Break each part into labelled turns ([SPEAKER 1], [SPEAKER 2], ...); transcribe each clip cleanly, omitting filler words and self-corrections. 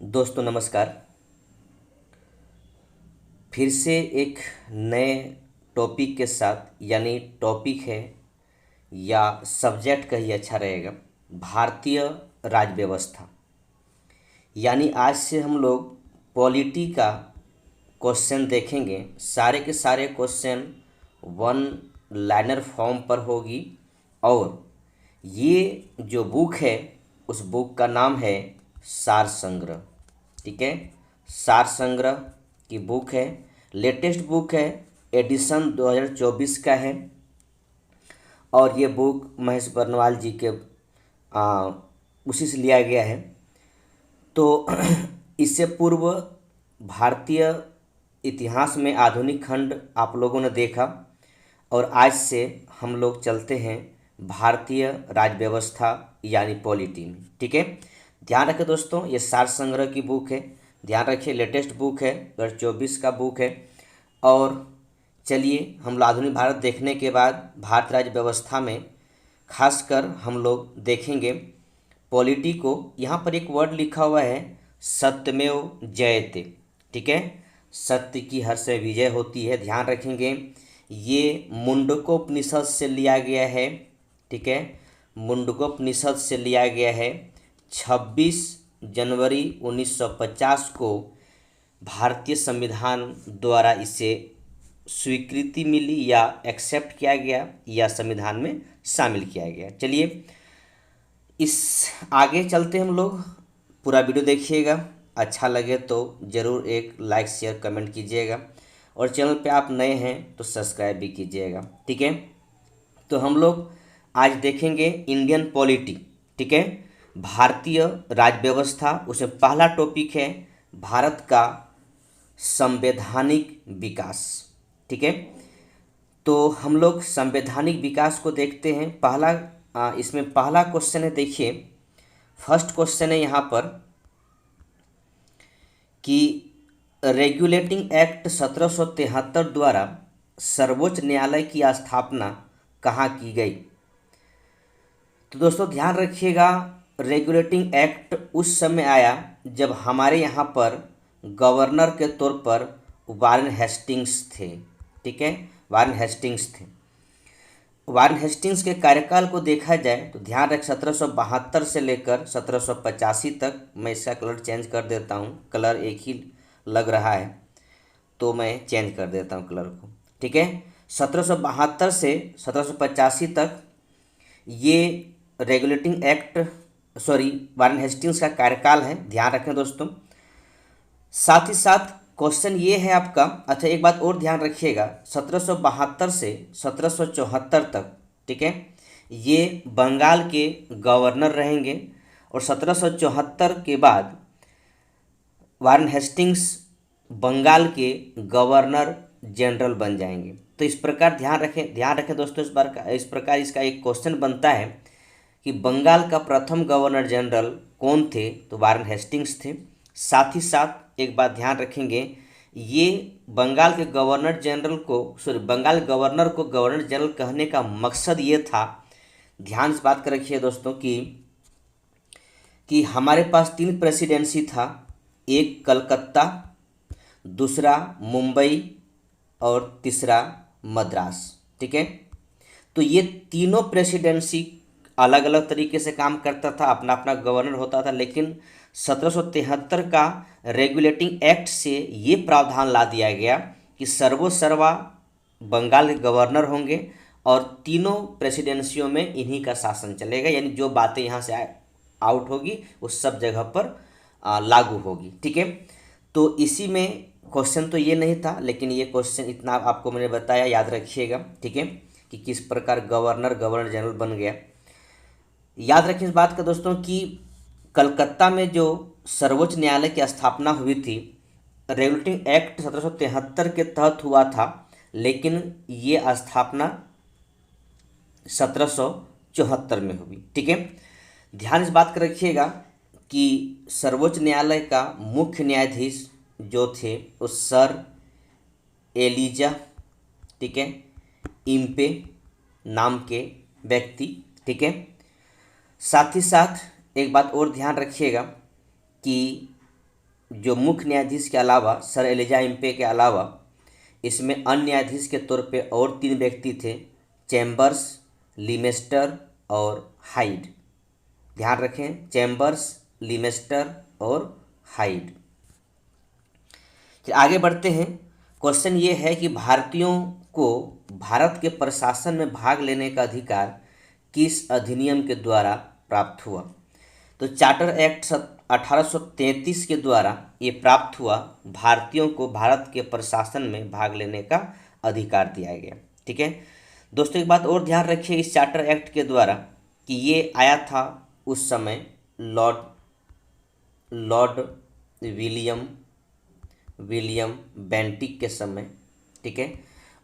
[SPEAKER 1] दोस्तों नमस्कार। फिर से एक नए टॉपिक के साथ, यानी टॉपिक है या सब्जेक्ट कहिए अच्छा रहेगा, भारतीय राज्य व्यवस्था। यानी आज से हम लोग पॉलिटी का क्वेश्चन देखेंगे। सारे के सारे क्वेश्चन वन लाइनर फॉर्म पर होगी। और ये जो बुक है उस बुक का नाम है सार संग्रह। ठीक है, सार संग्रह की बुक है, लेटेस्ट बुक है, एडिशन 2024 का है। और ये बुक महेश बर्नवाल जी के उसी से लिया गया है। तो इससे पूर्व भारतीय इतिहास में आधुनिक खंड आप लोगों ने देखा, और आज से हम लोग चलते हैं भारतीय राज्य व्यवस्था यानी पॉलिटी में। ठीक है, ध्यान रखें दोस्तों, ये सार संग्रह की बुक है। ध्यान रखिए, लेटेस्ट बुक है, 2024 का बुक है। और चलिए हम लोग आधुनिक भारत देखने के बाद भारत राज्य व्यवस्था में खासकर हम लोग देखेंगे पॉलिटी को। यहाँ पर एक वर्ड लिखा हुआ है सत्यमेव जयते। ठीक है, सत्य की हर से विजय होती है। ध्यान रखेंगे, ये मुंडकोपनिषद से लिया गया है। ठीक है, मुंडकोपनिषद से लिया गया है। 26 जनवरी 1950 को भारतीय संविधान द्वारा इसे स्वीकृति मिली या एक्सेप्ट किया गया या संविधान में शामिल किया गया। चलिए इस आगे चलते हम लोग, पूरा वीडियो देखिएगा। अच्छा लगे तो ज़रूर एक लाइक शेयर कमेंट कीजिएगा, और चैनल पे आप नए हैं तो सब्सक्राइब भी कीजिएगा। ठीक है, तो हम लोग आज देखेंगे इंडियन पॉलिटी। ठीक है, भारतीय राज्य व्यवस्था। उसमें पहला टॉपिक है भारत का संवैधानिक विकास। ठीक है, तो हम लोग संवैधानिक विकास को देखते हैं। इसमें पहला क्वेश्चन है, देखिए फर्स्ट क्वेश्चन है यहाँ पर कि रेगुलेटिंग एक्ट 1773 द्वारा सर्वोच्च न्यायालय की स्थापना कहाँ की गई। तो दोस्तों ध्यान रखिएगा, रेगुलेटिंग एक्ट उस समय आया जब हमारे यहाँ पर गवर्नर के तौर पर वारेन हेस्टिंग्स थे। ठीक है, वारेन हेस्टिंग्स थे। वारेन हेस्टिंग्स के कार्यकाल को देखा जाए तो ध्यान रख 1772 से लेकर 1785 तक। मैं इसका कलर चेंज कर देता हूँ, कलर एक ही लग रहा है तो मैं चेंज कर देता हूँ कलर को। ठीक है, 1772 से 1785 तक ये रेगुलेटिंग एक्ट वारेन हेस्टिंग्स का कार्यकाल है। ध्यान रखें दोस्तों। साथ ही साथ क्वेश्चन ये है आपका, अच्छा एक बात और ध्यान रखिएगा, 1772 से 1774 तक, ठीक है, ये बंगाल के गवर्नर रहेंगे। और 1774 के बाद वारेन हेस्टिंग्स बंगाल के गवर्नर जनरल बन जाएंगे। तो इस प्रकार ध्यान रखें दोस्तों, इस प्रकार इसका एक क्वेश्चन बनता है कि बंगाल का प्रथम गवर्नर जनरल कौन थे, तो वारेन हेस्टिंग्स थे। साथ ही साथ एक बात ध्यान रखेंगे, ये बंगाल के बंगाल गवर्नर को गवर्नर जनरल कहने का मकसद ये था, ध्यान से बात कर रखिए दोस्तों, कि हमारे पास 3 प्रेसिडेंसी था, एक कलकत्ता, दूसरा मुंबई और तीसरा मद्रास। ठीक है, तो ये तीनों प्रेसिडेंसी अलग अलग तरीके से काम करता था, अपना अपना गवर्नर होता था। लेकिन 1773 का रेगुलेटिंग एक्ट से ये प्रावधान ला दिया गया कि सर्वा बंगाल के गवर्नर होंगे और तीनों प्रेसिडेंसियों में इन्हीं का शासन चलेगा। यानी जो बातें यहाँ से आउट होगी वो सब जगह पर लागू होगी। ठीक है, तो इसी में क्वेश्चन तो ये नहीं था, लेकिन ये क्वेश्चन इतना आपको मैंने बताया, याद रखिएगा। ठीक है, कि किस प्रकार गवर्नर जनरल बन गया। याद रखें इस बात का दोस्तों कि कलकत्ता में जो सर्वोच्च न्यायालय की स्थापना हुई थी, रेगुलेटिंग एक्ट 1773 के तहत हुआ था, लेकिन ये स्थापना 1774 में हुई। ठीक है, ध्यान इस बात का रखिएगा कि सर्वोच्च न्यायालय का मुख्य न्यायाधीश जो थे वो सर एलिजा, ठीक है, इम्पे नाम के व्यक्ति। ठीक है, साथ ही साथ एक बात और ध्यान रखिएगा कि जो मुख्य न्यायाधीश के अलावा सर एलिजा इम्पे के अलावा इसमें अन्य न्यायाधीश के तौर पे और 3 व्यक्ति थे, चैम्बर्स, लिमेस्टर और हाइड। ध्यान रखें, चैम्बर्स, लिमेस्टर और हाइड। आगे बढ़ते हैं। क्वेश्चन ये है कि भारतीयों को भारत के प्रशासन में भाग लेने का अधिकार किस अधिनियम के द्वारा प्राप्त हुआ? तो चार्टर एक्ट 1833 के द्वारा ये प्राप्त हुआ। भारतीयों को भारत के प्रशासन में भाग लेने का अधिकार दिया गया। ठीक है दोस्तों, एक बात और ध्यान रखिए इस चार्टर एक्ट के द्वारा कि ये आया था उस समय लॉर्ड विलियम बेंटिक के समय। ठीक है,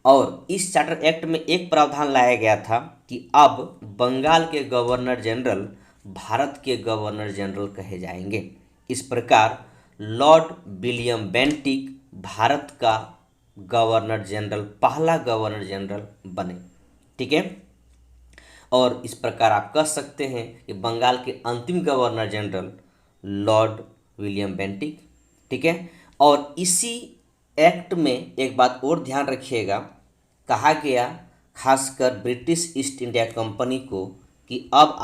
[SPEAKER 1] और इस चार्टर एक्ट में एक प्रावधान लाया गया था कि अब बंगाल के गवर्नर जनरल भारत के गवर्नर जनरल कहे जाएंगे। इस प्रकार लॉर्ड विलियम बेंटिक भारत का गवर्नर जनरल, पहला गवर्नर जनरल बने। ठीक है, और इस प्रकार आप कह सकते हैं कि बंगाल के अंतिम governor general Lord William Bentinck. ठीक है, और इसी एक्ट में एक बात और ध्यान रखिएगा, कहा गया खासकर ब्रिटिश ईस्ट इंडिया कंपनी को कि अब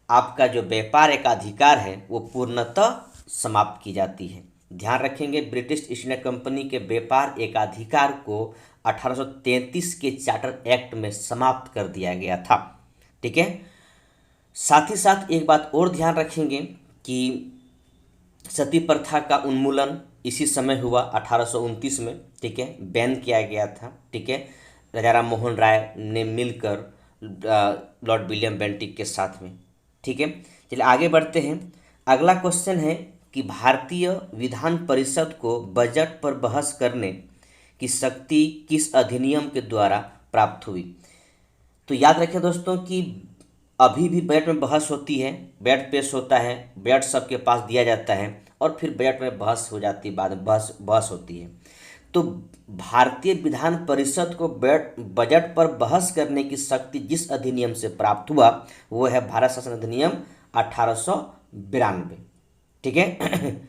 [SPEAKER 1] आपका जो व्यापार एक अधिकार है वो पूर्णतः समाप्त की जाती है। ध्यान रखेंगे, ब्रिटिश ईस्ट इंडिया कंपनी के व्यापार एकाधिकार को 1833 के चार्टर एक्ट में समाप्त कर दिया गया था। ठीक है, साथ ही साथ एक बात और ध्यान रखेंगे कि सती प्रथा का उन्मूलन इसी समय हुआ 1829 में। ठीक है, बैन किया गया था। ठीक है, राजा राम मोहन राय ने मिलकर लॉर्ड विलियम बेंटिक के साथ में। ठीक है, चलिए आगे बढ़ते हैं। अगला क्वेश्चन है कि भारतीय विधान परिषद को बजट पर बहस करने की शक्ति किस अधिनियम के द्वारा प्राप्त हुई? तो याद रखें दोस्तों कि अभी भी बजट में बहस होती है, बजट पेश होता है, बजट सबके पास दिया जाता है और फिर बजट में बहस हो जाती है, बाद में बहस होती है। तो भारतीय विधान परिषद को बजट पर बहस करने की शक्ति जिस अधिनियम से प्राप्त हुआ वो है भारत शासन अधिनियम 1892। ठीक है,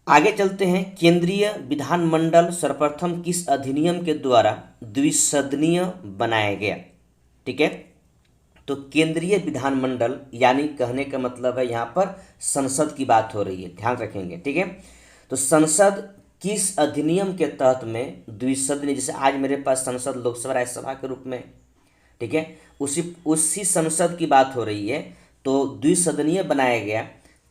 [SPEAKER 1] आगे चलते हैं। केंद्रीय विधानमंडल सर्वप्रथम किस अधिनियम के द्वारा द्विसदनीय बनाया गया? ठीक है, तो केंद्रीय विधानमंडल यानी कहने का मतलब है यहाँ पर संसद की बात हो रही है, ध्यान रखेंगे। ठीक है, तो संसद किस अधिनियम के तहत में द्विसदनीय, जैसे आज मेरे पास संसद लोकसभा राज्यसभा के रूप में, ठीक है, उसी संसद की बात हो रही है। तो द्विसदनीय बनाया गया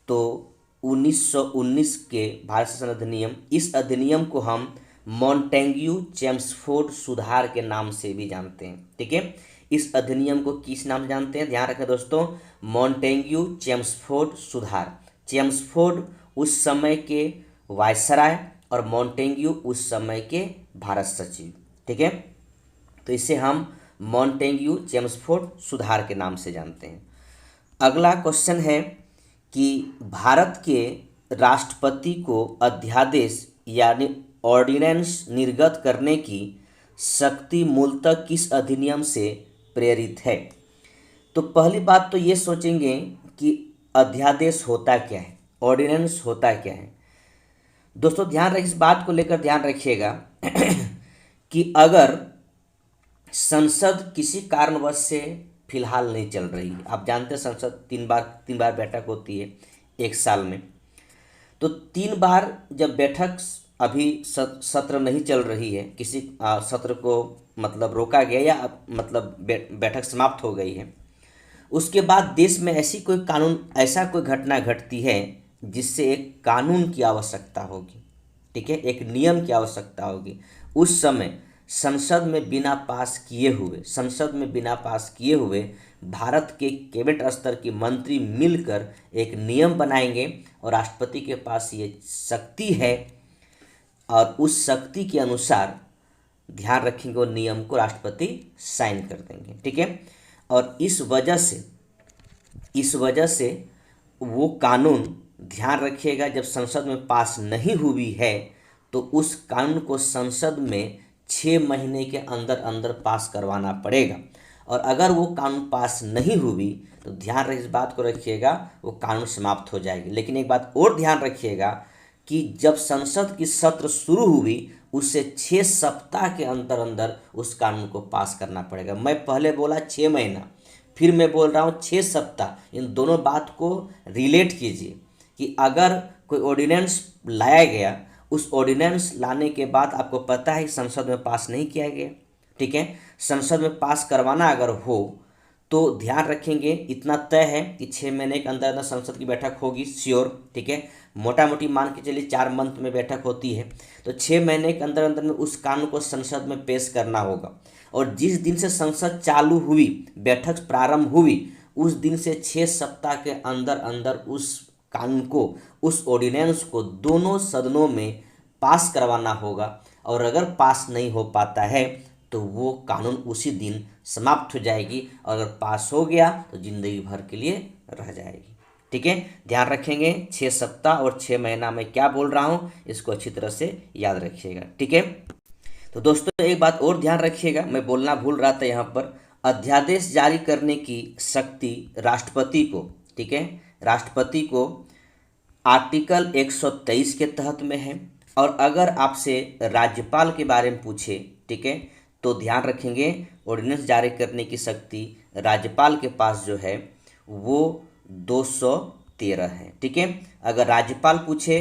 [SPEAKER 1] तो 1919 के भारत शासन अधिनियम, इस अधिनियम को हम मॉन्टेग्यू चेम्सफोर्ड सुधार के नाम से भी जानते हैं। ठीक है, इस अधिनियम को किस नाम से जानते हैं? ध्यान रखें दोस्तों, मॉन्टेग्यू चेम्सफोर्ड सुधार। चेम्सफोर्ड उस समय के वायसराय और मॉन्टेग्यू उस समय के भारत सचिव। ठीक है, तो इसे हम मॉन्टेग्यू चेम्सफोर्ड सुधार के नाम से जानते हैं। अगला क्वेश्चन है कि भारत के राष्ट्रपति को अध्यादेश यानी ऑर्डिनेंस निर्गत करने की शक्ति मूलतः किस अधिनियम से प्रेरित है? तो पहली बात तो ये सोचेंगे कि अध्यादेश होता क्या है, ऑर्डिनेंस होता क्या है। दोस्तों ध्यान रखिए, इस बात को लेकर ध्यान रखिएगा कि अगर संसद किसी कारणवश से फिलहाल नहीं चल रही है, आप जानते हैं संसद तीन बार बैठक होती है एक साल में, तो 3 बार जब बैठक अभी सत्र नहीं चल रही है, किसी सत्र को मतलब रोका गया या मतलब बैठक समाप्त हो गई है, उसके बाद देश में ऐसा कोई घटना घटती है जिससे एक कानून की आवश्यकता होगी। ठीक है, एक नियम की आवश्यकता होगी। उस समय संसद में बिना पास किए हुए भारत के कैबिनेट स्तर के मंत्री मिलकर एक नियम बनाएंगे और राष्ट्रपति के पास ये शक्ति है और उस शक्ति के अनुसार ध्यान रखेंगे वो नियम को राष्ट्रपति साइन कर देंगे। ठीक है, और इस वजह से वो कानून, ध्यान रखिएगा, जब संसद में पास नहीं हुई है तो उस कानून को संसद में 6 महीने के अंदर पास करवाना पड़ेगा। और अगर वो कानून पास नहीं हुई तो ध्यान रखिए, इस बात को रखिएगा, वो कानून समाप्त हो जाएगी। लेकिन एक बात और ध्यान रखिएगा कि जब संसद की सत्र शुरू हुई उससे 6 सप्ताह के अंदर अंदर उस कानून को पास करना पड़ेगा। मैं पहले बोला 6 महीना, फिर मैं बोल रहा हूँ 6 सप्ताह। इन दोनों बात को रिलेट कीजिए कि अगर कोई ऑर्डिनेंस लाया गया, उस ऑर्डिनेंस लाने के बाद आपको पता है कि संसद में पास नहीं किया गया, ठीक है, संसद में पास करवाना अगर हो तो ध्यान रखेंगे, इतना तय है कि 6 महीने के अंदर अंदर संसद की बैठक होगी, श्योर, ठीक है। मोटा मोटी मान के चलिए 4 मंथ में बैठक होती है, तो 6 महीने के अंदर अंदर में उस कानून को संसद में पेश करना होगा। और जिस दिन से संसद चालू हुई, बैठक प्रारंभ हुई, उस दिन से 6 सप्ताह के अंदर अंदर उस कानून को, उस ऑर्डिनेंस को दोनों सदनों में पास करवाना होगा। और अगर पास नहीं हो पाता है तो वो कानून उसी दिन समाप्त हो जाएगी, और अगर पास हो गया तो जिंदगी भर के लिए रह जाएगी, ठीक है। ध्यान रखेंगे 6 सप्ताह और 6 महीना में क्या बोल रहा हूँ, इसको अच्छी तरह से याद रखिएगा, ठीक है। तो दोस्तों एक बात और ध्यान रखिएगा, मैं बोलना भूल रहा था यहाँ पर, अध्यादेश जारी करने की शक्ति राष्ट्रपति को, ठीक है, राष्ट्रपति को आर्टिकल 123 के तहत में है। और अगर आपसे राज्यपाल के बारे में पूछे, ठीक है, तो ध्यान रखेंगे ऑर्डिनेंस जारी करने की शक्ति राज्यपाल के पास जो है वो 213 है, ठीक है। अगर राज्यपाल पूछे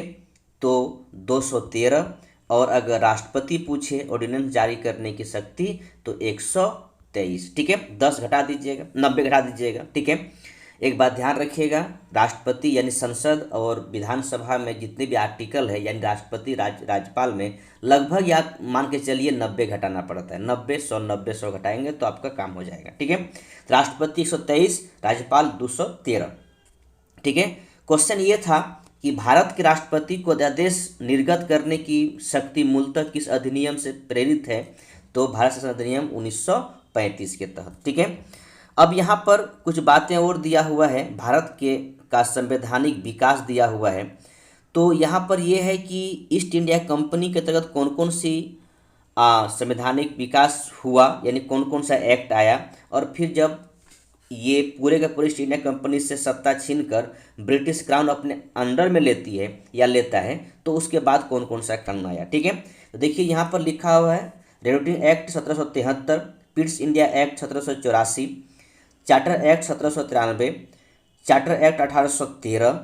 [SPEAKER 1] तो 213, और अगर राष्ट्रपति पूछे ऑर्डिनेंस जारी करने की शक्ति तो 123, ठीक है। 10 घटा दीजिएगा, 90 घटा दीजिएगा, ठीक है। एक बात ध्यान रखिएगा, राष्ट्रपति यानी संसद और विधानसभा में जितने भी आर्टिकल है, यानी राष्ट्रपति राज्यपाल में लगभग, या मान के चलिए 90 घटाना पड़ता है, 90 100 घटाएंगे तो आपका काम हो जाएगा, ठीक है। राष्ट्रपति 123, राज्यपाल 213, ठीक है। क्वेश्चन ये था कि भारत के राष्ट्रपति को अध्यादेश निर्गत करने की शक्ति मूलतः किस अधिनियम से प्रेरित है, तो भारत शासन अधिनियम 1935 के तहत, ठीक है। अब यहाँ पर कुछ बातें और दिया हुआ है, भारत के का संवैधानिक विकास दिया हुआ है। तो यहाँ पर यह है कि ईस्ट इंडिया कंपनी के तहत कौन कौन सी संवैधानिक विकास हुआ, यानी कौन कौन सा एक्ट आया, और फिर जब ये पूरे का पूरे ईस्ट इंडिया कंपनी से सत्ता छीनकर ब्रिटिश क्राउन अपने अंडर में लेती है या लेता है, तो उसके बाद कौन कौन सा कानून आया, ठीक है। तो देखिए यहाँ पर लिखा हुआ है, regulating act 1773, Pitt's India act 1784, charter act 1793, charter act 1813,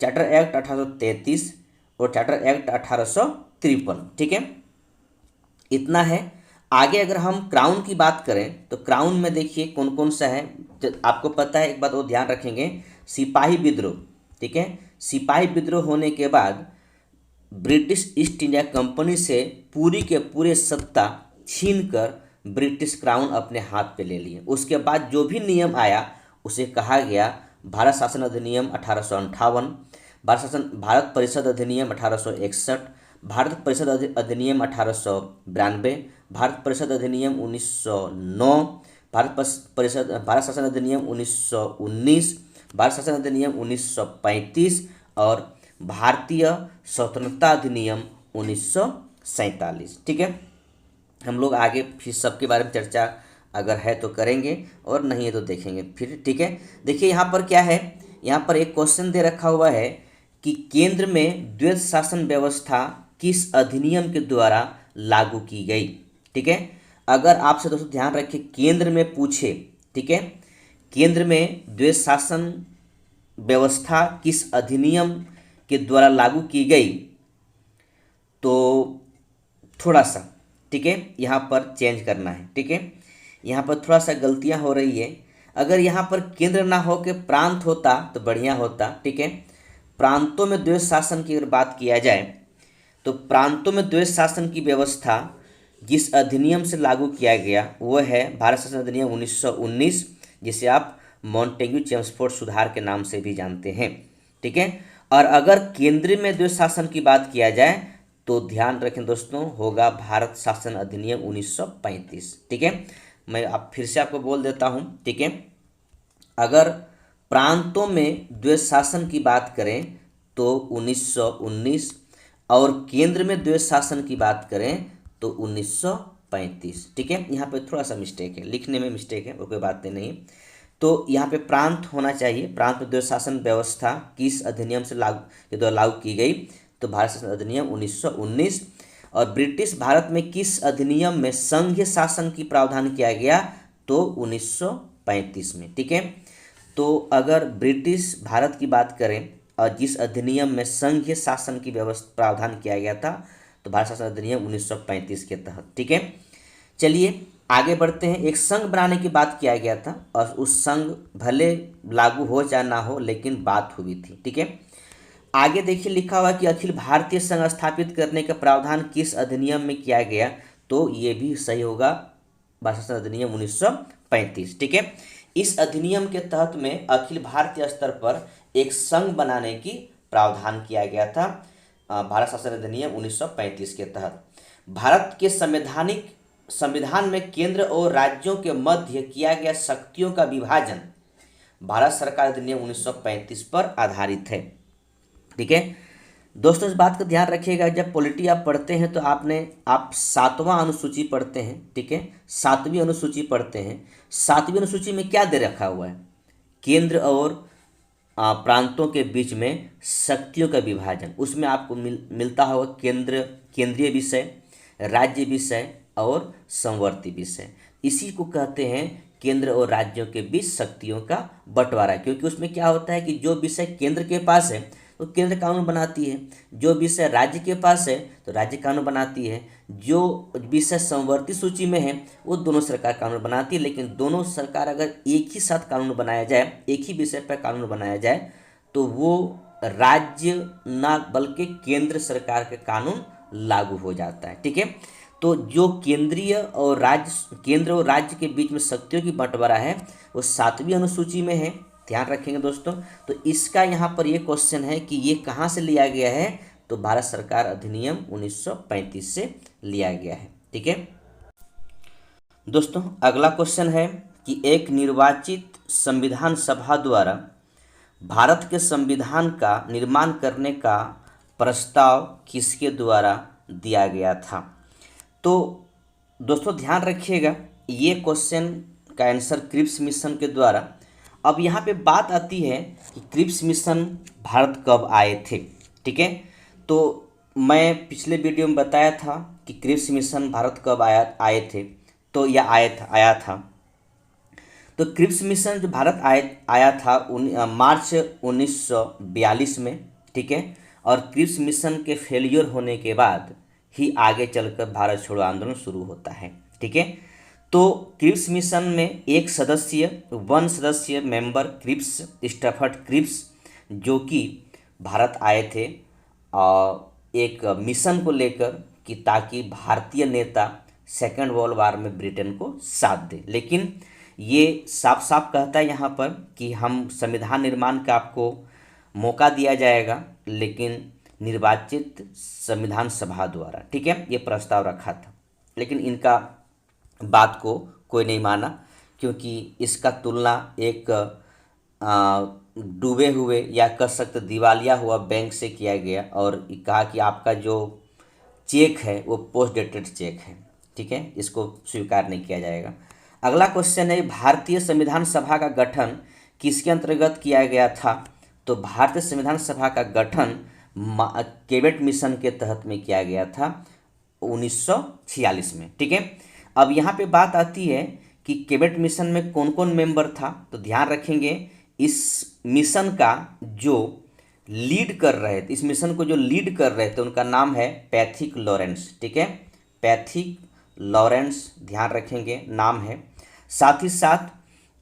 [SPEAKER 1] charter act 1833 और चार्टर एक्ट 1853, ठीक है। इतना है। आगे अगर हम क्राउन की बात करें तो क्राउन में देखिए कौन कौन सा है, तो आपको पता है, एक बात और ध्यान रखेंगे, सिपाही विद्रोह, ठीक है। सिपाही विद्रोह होने के बाद ब्रिटिश ईस्ट इंडिया कंपनी से पूरी के पूरे सत्ता छीनकर ब्रिटिश क्राउन अपने हाथ पे ले लिए। उसके बाद जो भी नियम आया उसे कहा गया भारत शासन अधिनियम 1858, भारत परिषद अधिनियम 1861, भारत परिषद अधिनियम 1892, भारत परिषद अधिनियम 1909, भारत शासन अधिनियम 1919, भारत शासन अधिनियम 1935 और भारतीय स्वतंत्रता अधिनियम 1947, ठीक है। हम लोग आगे फिर सबके बारे में चर्चा अगर है तो करेंगे और नहीं है तो देखेंगे फिर, ठीक है। देखिए यहाँ पर क्या है, यहाँ पर एक क्वेश्चन दे रखा हुआ है कि केंद्र में द्वैध शासन व्यवस्था किस अधिनियम के द्वारा लागू की गई, ठीक है। अगर आपसे दोस्तों ध्यान रखें, केंद्र में पूछे, ठीक है, केंद्र में द्वैध शासन व्यवस्था किस अधिनियम के द्वारा लागू की गई, तो थोड़ा सा, ठीक है, यहाँ पर चेंज करना है, ठीक है। यहाँ पर थोड़ा सा गलतियाँ हो रही है। अगर यहाँ पर केंद्र ना हो के प्रांत होता तो बढ़िया होता, ठीक है। प्रांतों में द्वैध शासन की अगर बात किया जाए तो प्रांतों में द्वैध शासन की व्यवस्था जिस अधिनियम से लागू किया गया वो है भारत शासन अधिनियम 1919, जिसे आप मॉन्टेग्यू चेम्सफोर्ड सुधार के नाम से भी जानते हैं, ठीक है। और अगर केंद्र में द्वैध शासन की बात किया जाए तो ध्यान रखें दोस्तों, होगा भारत शासन अधिनियम 1935, ठीक है। मैं आप फिर से आपको बोल देता हूँ, ठीक है। अगर प्रांतों में द्वैध शासन की बात करें तो 1919, और केंद्र में द्वैध शासन की बात करें तो 1935, ठीक है। यहाँ पे थोड़ा सा मिस्टेक है, लिखने में मिस्टेक है, और कोई बात नहीं। तो यहाँ पे प्रांत होना चाहिए, प्रांत में द्वैध शासन व्यवस्था किस अधिनियम से लागू के द्वारा लागू की गई, तो भारत शासन अधिनियम 1919। और ब्रिटिश भारत में किस अधिनियम में संघीय शासन की प्रावधान किया गया, तो 1935 में। ठीक है, तो अगर ब्रिटिश भारत की बात करें और जिस अधिनियम में संघीय शासन की व्यवस्था प्रावधान किया गया था, तो भारत शासन अधिनियम 1935 के तहत। ठीक है, चलिए आगे बढ़ते हैं। एक संघ बनाने की बात किया गया था और उस संघ भले लागू हो या ना हो, लेकिन बात हुई थी। ठीक है, आगे देखिए लिखा हुआ कि अखिल भारतीय संघ स्थापित करने का प्रावधान किस अधिनियम में किया गया, तो ये भी सही होगा, भारत शासन अधिनियम 1935। ठीक है, इस अधिनियम के तहत में अखिल भारतीय स्तर पर एक संघ बनाने की प्रावधान किया गया था भारत शासन अधिनियम 1935 के तहत। भारत के संविधान में केंद्र और राज्यों के मध्य किया गया शक्तियों का विभाजन भारत सरकार अधिनियम 1935 पर आधारित है। ठीक है दोस्तों, इस बात का ध्यान रखिएगा, जब पॉलिटी आप पढ़ते हैं तो आप 7वां अनुसूची पढ़ते हैं। ठीक है, 7वीं अनुसूची पढ़ते हैं। 7वीं अनुसूची में क्या दे रखा हुआ है, केंद्र और प्रांतों के बीच में शक्तियों का विभाजन। उसमें आपको मिलता होगा केंद्रीय विषय, राज्य विषय और संवर्ती विषय। इसी को कहते हैं केंद्र और राज्यों के बीच शक्तियों का बंटवारा, क्योंकि उसमें क्या होता है कि जो विषय केंद्र के पास है तो केंद्र कानून बनाती है, जो विषय राज्य के पास है तो राज्य कानून बनाती है, जो विषय संवर्ती सूची में है वो दोनों सरकार कानून बनाती है। लेकिन दोनों सरकार अगर एक ही साथ कानून बनाया जाए, एक ही विषय पर कानून बनाया जाए, तो वो राज्य ना बल्कि केंद्र सरकार के कानून लागू हो जाता है। ठीक है, तो जो केंद्र और राज्य के बीच में शक्तियों की बंटवारा है वो 7वीं अनुसूची में है, ध्यान रखेंगे दोस्तों। तो इसका यहाँ पर ये क्वेश्चन है कि ये कहाँ से लिया गया है, तो भारत सरकार अधिनियम 1935 से लिया गया है। ठीक है दोस्तों, अगला क्वेश्चन है कि एक निर्वाचित संविधान सभा द्वारा भारत के संविधान का निर्माण करने का प्रस्ताव किसके द्वारा दिया गया था। तो दोस्तों ध्यान रखिएगा, ये क्वेश्चन का आंसर क्रिप्स मिशन के द्वारा। अब यहाँ पे बात आती है कि क्रिप्स मिशन भारत कब आए थे। ठीक है, तो मैं पिछले वीडियो में बताया था कि क्रिप्स मिशन भारत कब आए थे, तो यह आया था। तो क्रिप्स मिशन जो भारत आया था मार्च 1942 में। ठीक है, और क्रिप्स मिशन के फेलियर होने के बाद ही आगे चलकर भारत छोड़ो आंदोलन शुरू होता है। ठीक है, तो क्रिप्स मिशन में वन सदस्य मेंबर क्रिप्स स्टैफर्ड क्रिप्स जो कि भारत आए थे और एक मिशन को लेकर कि ताकि भारतीय नेता सेकेंड वर्ल्ड वार में ब्रिटेन को साथ दे। लेकिन ये साफ साफ कहता है यहाँ पर कि हम संविधान निर्माण का आपको मौका दिया जाएगा, लेकिन निर्वाचित संविधान सभा द्वारा। ठीक है, ये प्रस्ताव रखा था, लेकिन इनका बात को कोई नहीं माना, क्योंकि इसका तुलना एक डूबे हुए या कह सकते दिवालिया हुआ बैंक से किया गया और कहा कि आपका जो चेक है वो पोस्ट डेटेड चेक है। ठीक है, इसको स्वीकार नहीं किया जाएगा। अगला क्वेश्चन है, भारतीय संविधान सभा का गठन किसके अंतर्गत किया गया था। तो भारतीय संविधान सभा का गठन कैबिनेट मिशन के तहत में किया गया था 1946 में। ठीक है, अब यहाँ पे बात आती है कि कैबिनेट मिशन में कौन कौन मेंबर था। तो ध्यान रखेंगे, इस मिशन का जो लीड कर रहे थे, इस मिशन को जो लीड कर रहे थे उनका नाम है पैथिक लॉरेंस। ठीक है, पैथिक लॉरेंस, ध्यान रखेंगे नाम है। साथ ही साथ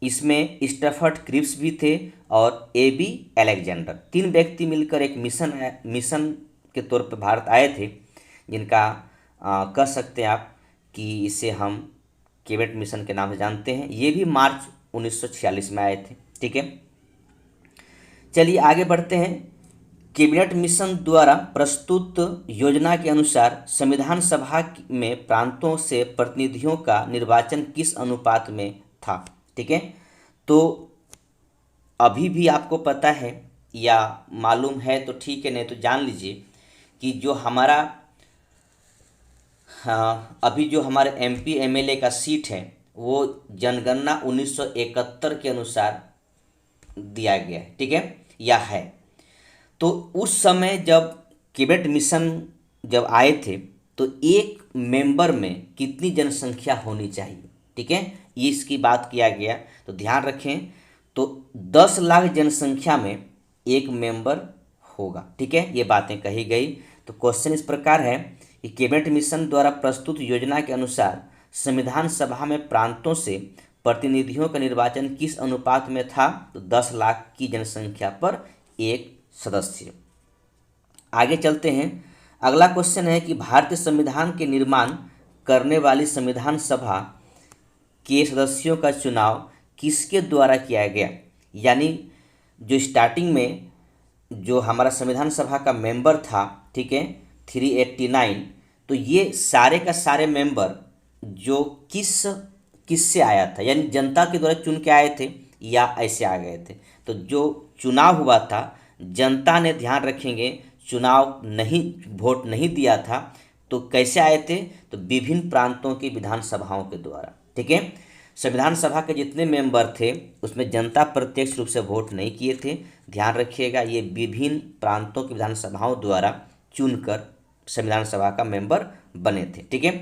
[SPEAKER 1] इसमें स्टैफर्ड क्रिप्स भी थे और एबी अलेक्जेंडर, 3 व्यक्ति मिलकर एक मिशन के तौर पर भारत आए थे, जिनका कह सकते हैं आप कि इसे हम कैबिनेट मिशन के नाम से जानते हैं। ये भी मार्च 1946 में आए थे। ठीक है, चलिए आगे बढ़ते हैं। कैबिनेट मिशन द्वारा प्रस्तुत योजना के अनुसार संविधान सभा में प्रांतों से प्रतिनिधियों का निर्वाचन किस अनुपात में था। ठीक है, तो अभी भी आपको पता है या मालूम है तो ठीक है, नहीं तो जान लीजिए कि जो हमारा अभी जो हमारे एमपी एमएलए का सीट है वो जनगणना 1971 के अनुसार दिया गया है। ठीक है, या है। तो उस समय जब कैबिनेट मिशन जब आए थे तो एक मेंबर में कितनी जनसंख्या होनी चाहिए, ठीक है, ये इसकी बात किया गया। तो ध्यान रखें, तो 10 लाख जनसंख्या में एक मेंबर होगा, ठीक है, ये बातें कही गई। तो क्वेश्चन इस प्रकार है कि कैबिनेट मिशन द्वारा प्रस्तुत योजना के अनुसार संविधान सभा में प्रांतों से प्रतिनिधियों का निर्वाचन किस अनुपात में था? तो 10 लाख की जनसंख्या पर एक सदस्य। आगे चलते हैं, अगला क्वेश्चन है कि भारतीय संविधान के निर्माण करने वाली संविधान सभा के सदस्यों का चुनाव किसके द्वारा किया गया? यानी जो स्टार्टिंग में जो हमारा संविधान सभा का मेंबर था, ठीक है, 389, तो ये सारे का सारे मेंबर जो किससे आया था, यानी जनता के द्वारा चुन के आए थे या ऐसे आ गए थे? तो जो चुनाव हुआ था, जनता ने, ध्यान रखेंगे, चुनाव नहीं, वोट नहीं दिया था, तो कैसे आए थे? तो विभिन्न प्रांतों की विधानसभाओं के द्वारा, ठीक है। संविधान सभा के जितने मेंबर थे उसमें जनता प्रत्यक्ष रूप से वोट नहीं किए थे, ध्यान रखिएगा, ये विभिन्न प्रांतों की विधानसभाओं द्वारा चुनकर संविधान सभा का मेंबर बने थे, ठीक है।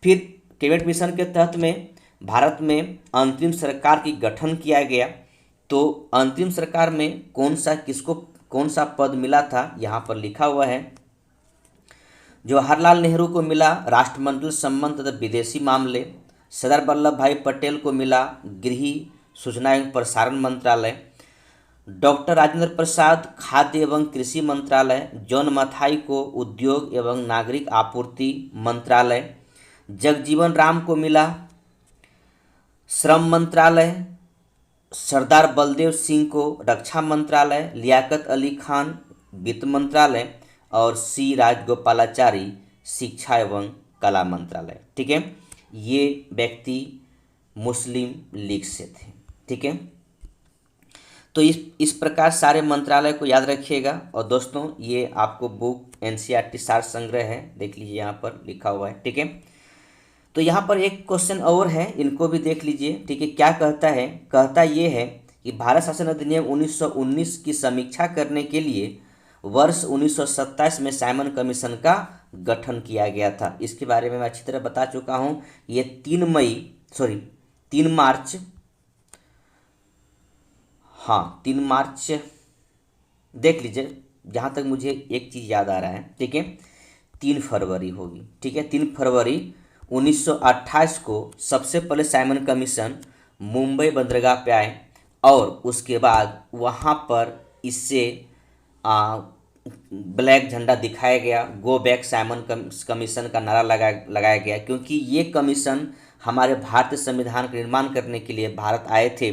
[SPEAKER 1] फिर कैबिनेट मिशन के तहत में भारत में अंतरिम सरकार की गठन किया गया। तो अंतरिम सरकार में कौन सा पद मिला था, यहाँ पर लिखा हुआ है। जवाहरलाल नेहरू को मिला राष्ट्रमंडल संबंध तथा विदेशी मामले, सरदार वल्लभ भाई पटेल को मिला गृह सूचना एवं प्रसारण मंत्रालय, डॉक्टर राजेंद्र प्रसाद खाद्य एवं कृषि मंत्रालय, जॉन मथाई को उद्योग एवं नागरिक आपूर्ति मंत्रालय, जगजीवन राम को मिला श्रम मंत्रालय, सरदार बलदेव सिंह को रक्षा मंत्रालय, लियाकत अली खान वित्त मंत्रालय और सी राजगोपालाचारी शिक्षा एवं कला मंत्रालय, ठीक है। ये व्यक्ति मुस्लिम लीग से थे, ठीक है। तो इस प्रकार सारे मंत्रालय को याद रखिएगा। और दोस्तों, ये आपको बुक एनसीईआरटी सार संग्रह है, देख लीजिए, यहाँ पर लिखा हुआ है, ठीक है। तो यहाँ पर एक क्वेश्चन और है, इनको भी देख लीजिए, ठीक है। क्या कहता है? कहता ये है कि भारत शासन अधिनियम 1919 की समीक्षा करने के लिए वर्ष 1927 में साइमन कमीशन का गठन किया गया था। इसके बारे में मैं अच्छी तरह बता चुका हूँ। ये 3 मार्च, हाँ 3 मार्च, देख लीजिए, जहाँ तक मुझे एक चीज़ याद आ रहा है, ठीक है, 3 फरवरी होगी, ठीक है। 3 फरवरी 1928 को सबसे पहले साइमन कमीशन मुंबई बंदरगाह पे आए और उसके बाद वहाँ पर इससे ब्लैक झंडा दिखाया गया, गो बैक साइमन कमीशन का नारा लगाया गया, क्योंकि ये कमीशन हमारे भारतीय संविधान का निर्माण करने के लिए भारत आए थे।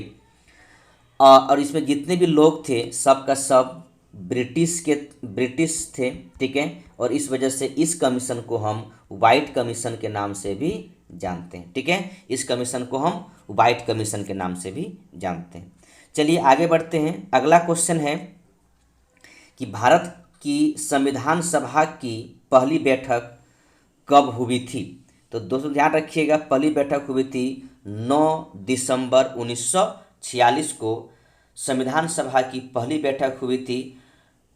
[SPEAKER 1] और इसमें जितने भी लोग थे सब का सब ब्रिटिश थे, ठीक है। और इस वजह से इस कमीशन को हम वाइट कमीशन के नाम से भी जानते हैं, ठीक है। इस कमीशन को हम वाइट कमीशन के नाम से भी जानते हैं। चलिए आगे बढ़ते हैं। अगला क्वेश्चन है कि भारत की संविधान सभा की पहली बैठक कब हुई थी? तो दोस्तों ध्यान रखिएगा, पहली बैठक हुई थी 9 दिसंबर 1946 को संविधान सभा की पहली बैठक हुई थी।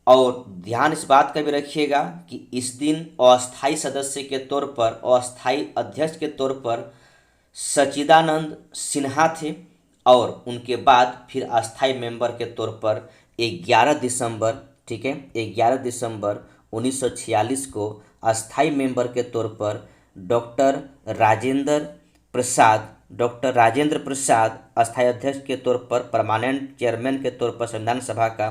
[SPEAKER 1] और ध्यान इस बात का भी रखिएगा कि इस दिन अस्थायी सदस्य के तौर पर, अस्थायी अध्यक्ष के तौर पर सच्चिदानंद सिन्हा थे और उनके बाद फिर अस्थायी मेंबर के तौर पर 11 दिसंबर, ठीक है, 11 दिसंबर 1946 को अस्थायी मेंबर के तौर पर डॉक्टर राजेंद्र प्रसाद अस्थायी अध्यक्ष के तौर पर, परमानेंट चेयरमैन के तौर पर संविधान सभा का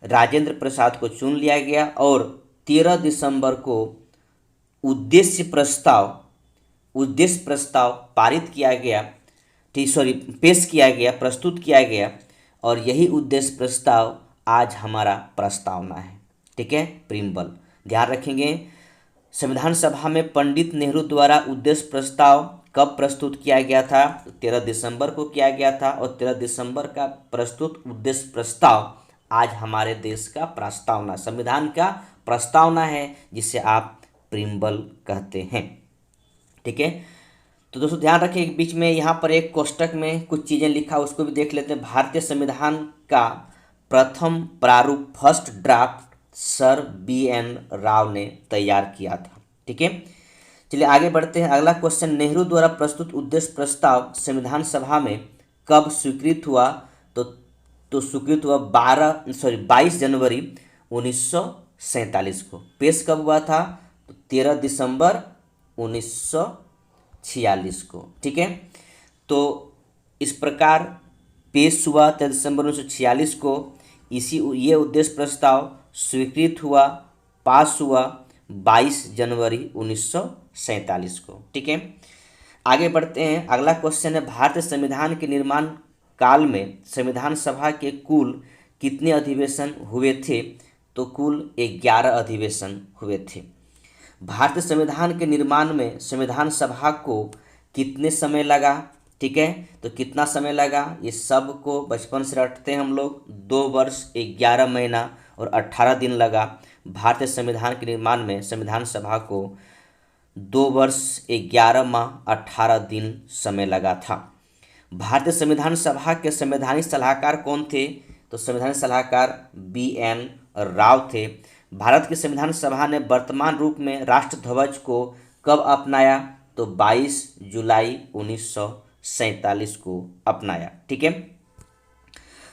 [SPEAKER 1] राजेंद्र प्रसाद को चुन लिया गया। और 13 दिसंबर को उद्देश्य प्रस्ताव पारित किया गया, प्रस्तुत किया गया। और यही उद्देश्य प्रस्ताव आज हमारा प्रस्तावना है, ठीक है, प्रियम्बल। ध्यान रखेंगे, संविधान सभा में पंडित नेहरू द्वारा उद्देश्य प्रस्ताव कब प्रस्तुत किया गया था? 13 दिसंबर को किया गया था। और 13 दिसंबर का प्रस्तुत उद्देश्य प्रस्ताव आज हमारे देश का प्रस्तावना, संविधान का प्रस्तावना है, जिसे आप प्रियम्बल कहते हैं, ठीक है। तो दोस्तों ध्यान रखें, बीच में यहाँ पर एक कोष्टक में कुछ चीज़ें लिखा, उसको भी देख लेते हैं। भारतीय संविधान का प्रथम प्रारूप, first draft sir BN Rao ने तैयार किया था। ठीक है, चलिए आगे बढ़ते हैं। अगला क्वेश्चन, नेहरू द्वारा प्रस्तुत उद्देश्य प्रस्ताव संविधान सभा में कब स्वीकृत हुआ? तो स्वीकृत हुआ 22 जनवरी 1947 को। पेश कब हुआ था? तो 13 दिसंबर 1946 को। ठीक है, तो इस प्रकार पेश हुआ 13 दिसंबर 1946 को। ये उद्देश्य प्रस्ताव स्वीकृत हुआ, पास हुआ 22 जनवरी 1947 को। ठीक है, आगे बढ़ते हैं। अगला क्वेश्चन है, भारतीय संविधान के निर्माण काल में संविधान सभा के कुल कितने अधिवेशन हुए थे? तो कुल 11 अधिवेशन हुए थे। भारतीय संविधान के निर्माण में संविधान सभा को कितने समय लगा? ठीक है, तो कितना समय लगा ये सब को बचपन से रटते हैं हम लोग। 2 वर्ष 11 महीना और 18 दिन लगा भारतीय संविधान के निर्माण में संविधान सभा को 2 वर्ष 11 माह 18 दिन समय लगा था। भारतीय संविधान सभा के संवैधानिक सलाहकार कौन थे? तो संवैधानिक सलाहकार BN राव थे। भारत की संविधान सभा ने वर्तमान रूप में राष्ट्र ध्वज को कब अपनाया? तो 22 जुलाई 1947 को अपनाया। ठीक है,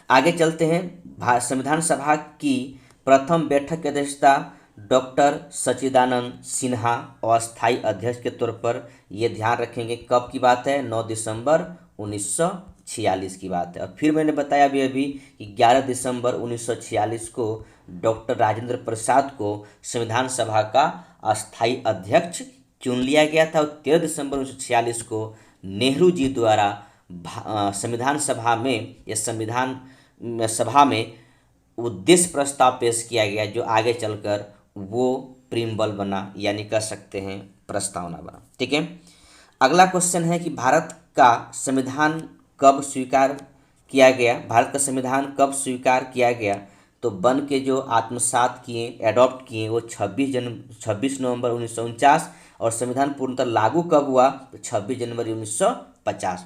[SPEAKER 1] आगे चलते हैं। संविधान सभा की प्रथम बैठक की अध्यक्षता डॉक्टर सच्चिदानंद सिन्हा अस्थायी अध्यक्ष के तौर पर, ये ध्यान रखेंगे कब की बात है? 9 दिसंबर 1946 की बात है। और फिर मैंने बताया अभी कि 11 दिसंबर 1946 को डॉक्टर राजेंद्र प्रसाद को संविधान सभा का अस्थायी अध्यक्ष चुन लिया गया था। और 13 दिसंबर 1946 को नेहरू जी द्वारा संविधान सभा में या संविधान सभा में उद्देश्य प्रस्ताव पेश किया गया, जो आगे चलकर वो प्रीम्बल बना, यानी कह सकते हैं प्रस्तावना बना। ठीक है, अगला क्वेश्चन है कि भारत का संविधान कब स्वीकार किया गया? भारत का संविधान कब स्वीकार किया गया? तो बन के जो आत्मसात किए, एडॉप्ट किए, वो 26 नवंबर 1949। और संविधान पूर्णतः लागू कब हुआ? तो 26 जनवरी 1950।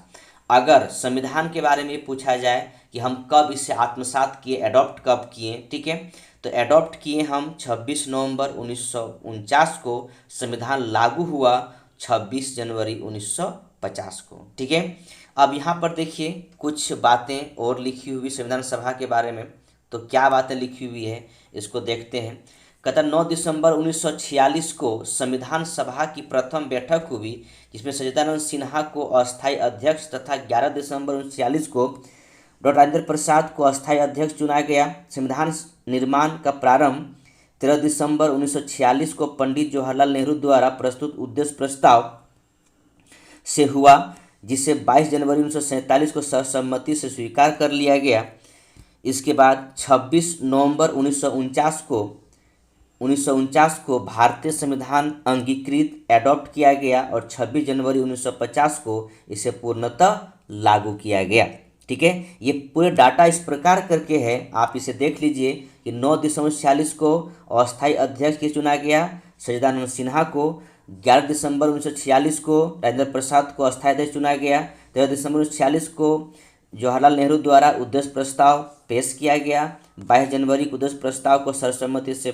[SPEAKER 1] अगर संविधान के बारे में पूछा जाए कि हम कब इसे आत्मसात किए, एडॉप्ट कब किए, ठीक है, तो एडॉप्ट किए हम 26 नवंबर 1949 को। संविधान लागू हुआ 26 जनवरी 1950 को। ठीक है, अब यहाँ पर देखिए कुछ बातें और लिखी हुई संविधान सभा के बारे में। तो क्या बातें लिखी हुई है इसको देखते हैं। कहता 9 दिसंबर 1946 को संविधान सभा की प्रथम बैठक हुई, जिसमें सच्चिदानंद सिन्हा को अस्थायी अध्यक्ष तथा 11 दिसंबर 1946 को डॉक्टर राजेंद्र प्रसाद को अस्थायी अध्यक्ष चुना गया। संविधान निर्माण का प्रारंभ 13 दिसंबर 1946 को पंडित जवाहरलाल नेहरू द्वारा प्रस्तुत उद्देश्य प्रस्ताव से हुआ, जिसे 22 जनवरी 1947 को सर्वसम्मति से स्वीकार कर लिया गया। इसके बाद 26 नवंबर 1949 को भारतीय संविधान अंगीकृत एडॉप्ट किया गया और 26 जनवरी 1950 को इसे पूर्णतः लागू किया गया। ठीक है, ये पूरे डाटा इस प्रकार करके है, आप इसे देख लीजिए कि 9 दिसंबर 1946 को अस्थायी अध्यक्ष के चुना गया सच्चिदानंद सिन्हा को, 11 दिसंबर 1946 को राजेंद्र प्रसाद को अस्थायी अध्यक्ष चुना गया, 13 दिसंबर 1946 को जवाहरलाल नेहरू द्वारा उद्देश्य प्रस्ताव पेश किया गया, 22 जनवरी को उद्देश्य प्रस्ताव को सर्वसम्मति से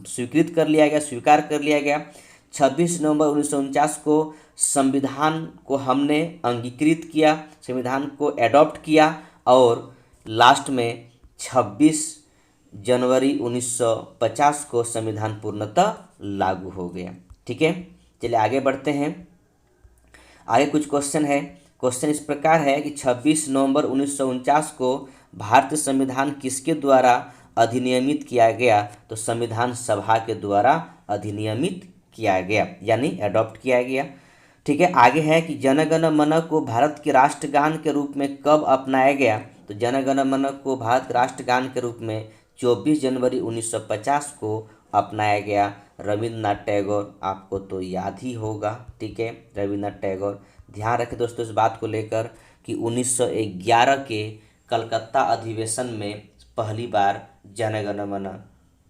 [SPEAKER 1] स्वीकृत कर लिया गया, स्वीकार कर लिया गया, 26 नवंबर 1949 को संविधान को हमने अंगीकृत किया, संविधान को एडॉप्ट किया और लास्ट में 26 जनवरी 1950 को संविधान पूर्णतः लागू हो गया। ठीक है, चलिए आगे बढ़ते हैं। आगे कुछ क्वेश्चन है। क्वेश्चन इस प्रकार है कि 26 नवंबर 1949 को भारतीय संविधान किसके द्वारा अधिनियमित किया गया? तो संविधान सभा के द्वारा अधिनियमित किया गया, यानी एडॉप्ट किया गया। ठीक है, आगे है कि जन गण मन को भारत के राष्ट्रगान के रूप में कब अपनाया गया? तो जन गण मन को भारत के राष्ट्रगान के रूप में 24 जनवरी 1950 को अपनाया गया। रविन्द्रनाथ टैगोर, आपको तो याद ही होगा। ठीक है, रविन्द्रनाथ टैगोर। ध्यान रखें दोस्तों इस बात को लेकर कि 1911 के कलकत्ता अधिवेशन में पहली बार जन गण मन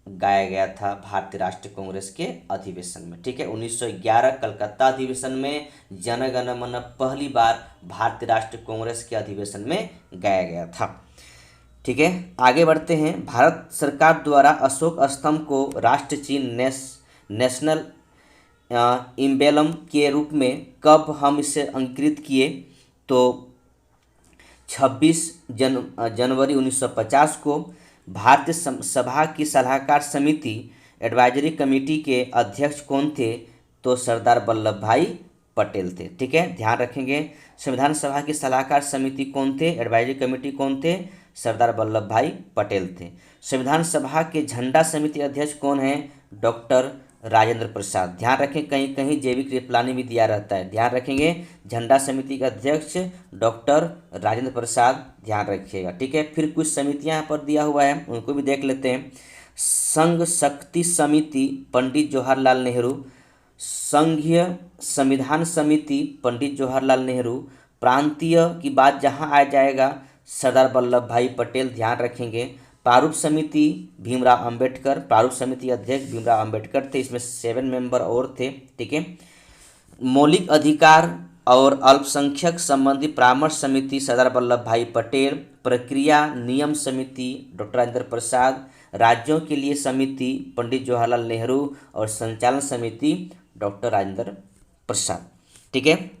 [SPEAKER 1] गाया गया था भारतीय राष्ट्रीय कांग्रेस के अधिवेशन में। ठीक है, 1911 कलकत्ता अधिवेशन में जन गण मन पहली बार भारतीय राष्ट्रीय कांग्रेस के अधिवेशन में गाया गया था। ठीक है, आगे बढ़ते हैं। भारत सरकार द्वारा अशोक स्तंभ को राष्ट्र चिन्ह नेशनल इम्बेलम के रूप में कब हम इसे अंकित किए? तो 26 जनवरी 1950 को। भारतीय सभा की सलाहकार समिति एडवाइजरी कमेटी के अध्यक्ष कौन थे? तो सरदार वल्लभ भाई पटेल थे। ठीक है, ध्यान रखेंगे। संविधान सभा की सलाहकार समिति कौन थे? एडवाइजरी कमेटी कौन थे? सरदार वल्लभ भाई पटेल थे। संविधान सभा के झंडा समिति अध्यक्ष कौन है? डॉक्टर राजेंद्र प्रसाद। ध्यान रखें, कहीं कहीं जैविक रिप्लानी भी दिया रहता है, ध्यान रखेंगे। झंडा समिति के अध्यक्ष डॉक्टर राजेंद्र प्रसाद, ध्यान रखिएगा। ठीक है, फिर कुछ समितियां यहाँ पर दिया हुआ है, उनको भी देख लेते हैं। संघ शक्ति समिति पंडित जवाहरलाल नेहरू, संघीय संविधान समिति पंडित जवाहरलाल नेहरू, प्रांतीय की बात जहाँ आ जाएगा सरदार वल्लभ भाई पटेल, ध्यान रखेंगे। प्रारूप समिति भीमराव अंबेडकर, प्रारूप समिति अध्यक्ष भीमराव अंबेडकर थे, इसमें 7 मेंबर और थे। ठीक है, मौलिक अधिकार और अल्पसंख्यक संबंधी परामर्श समिति सरदार वल्लभ भाई पटेल, प्रक्रिया नियम समिति डॉक्टर राजेंद्र प्रसाद, राज्यों के लिए समिति पंडित जवाहरलाल नेहरू और संचालन समिति डॉक्टर राजेंद्र प्रसाद। ठीक है,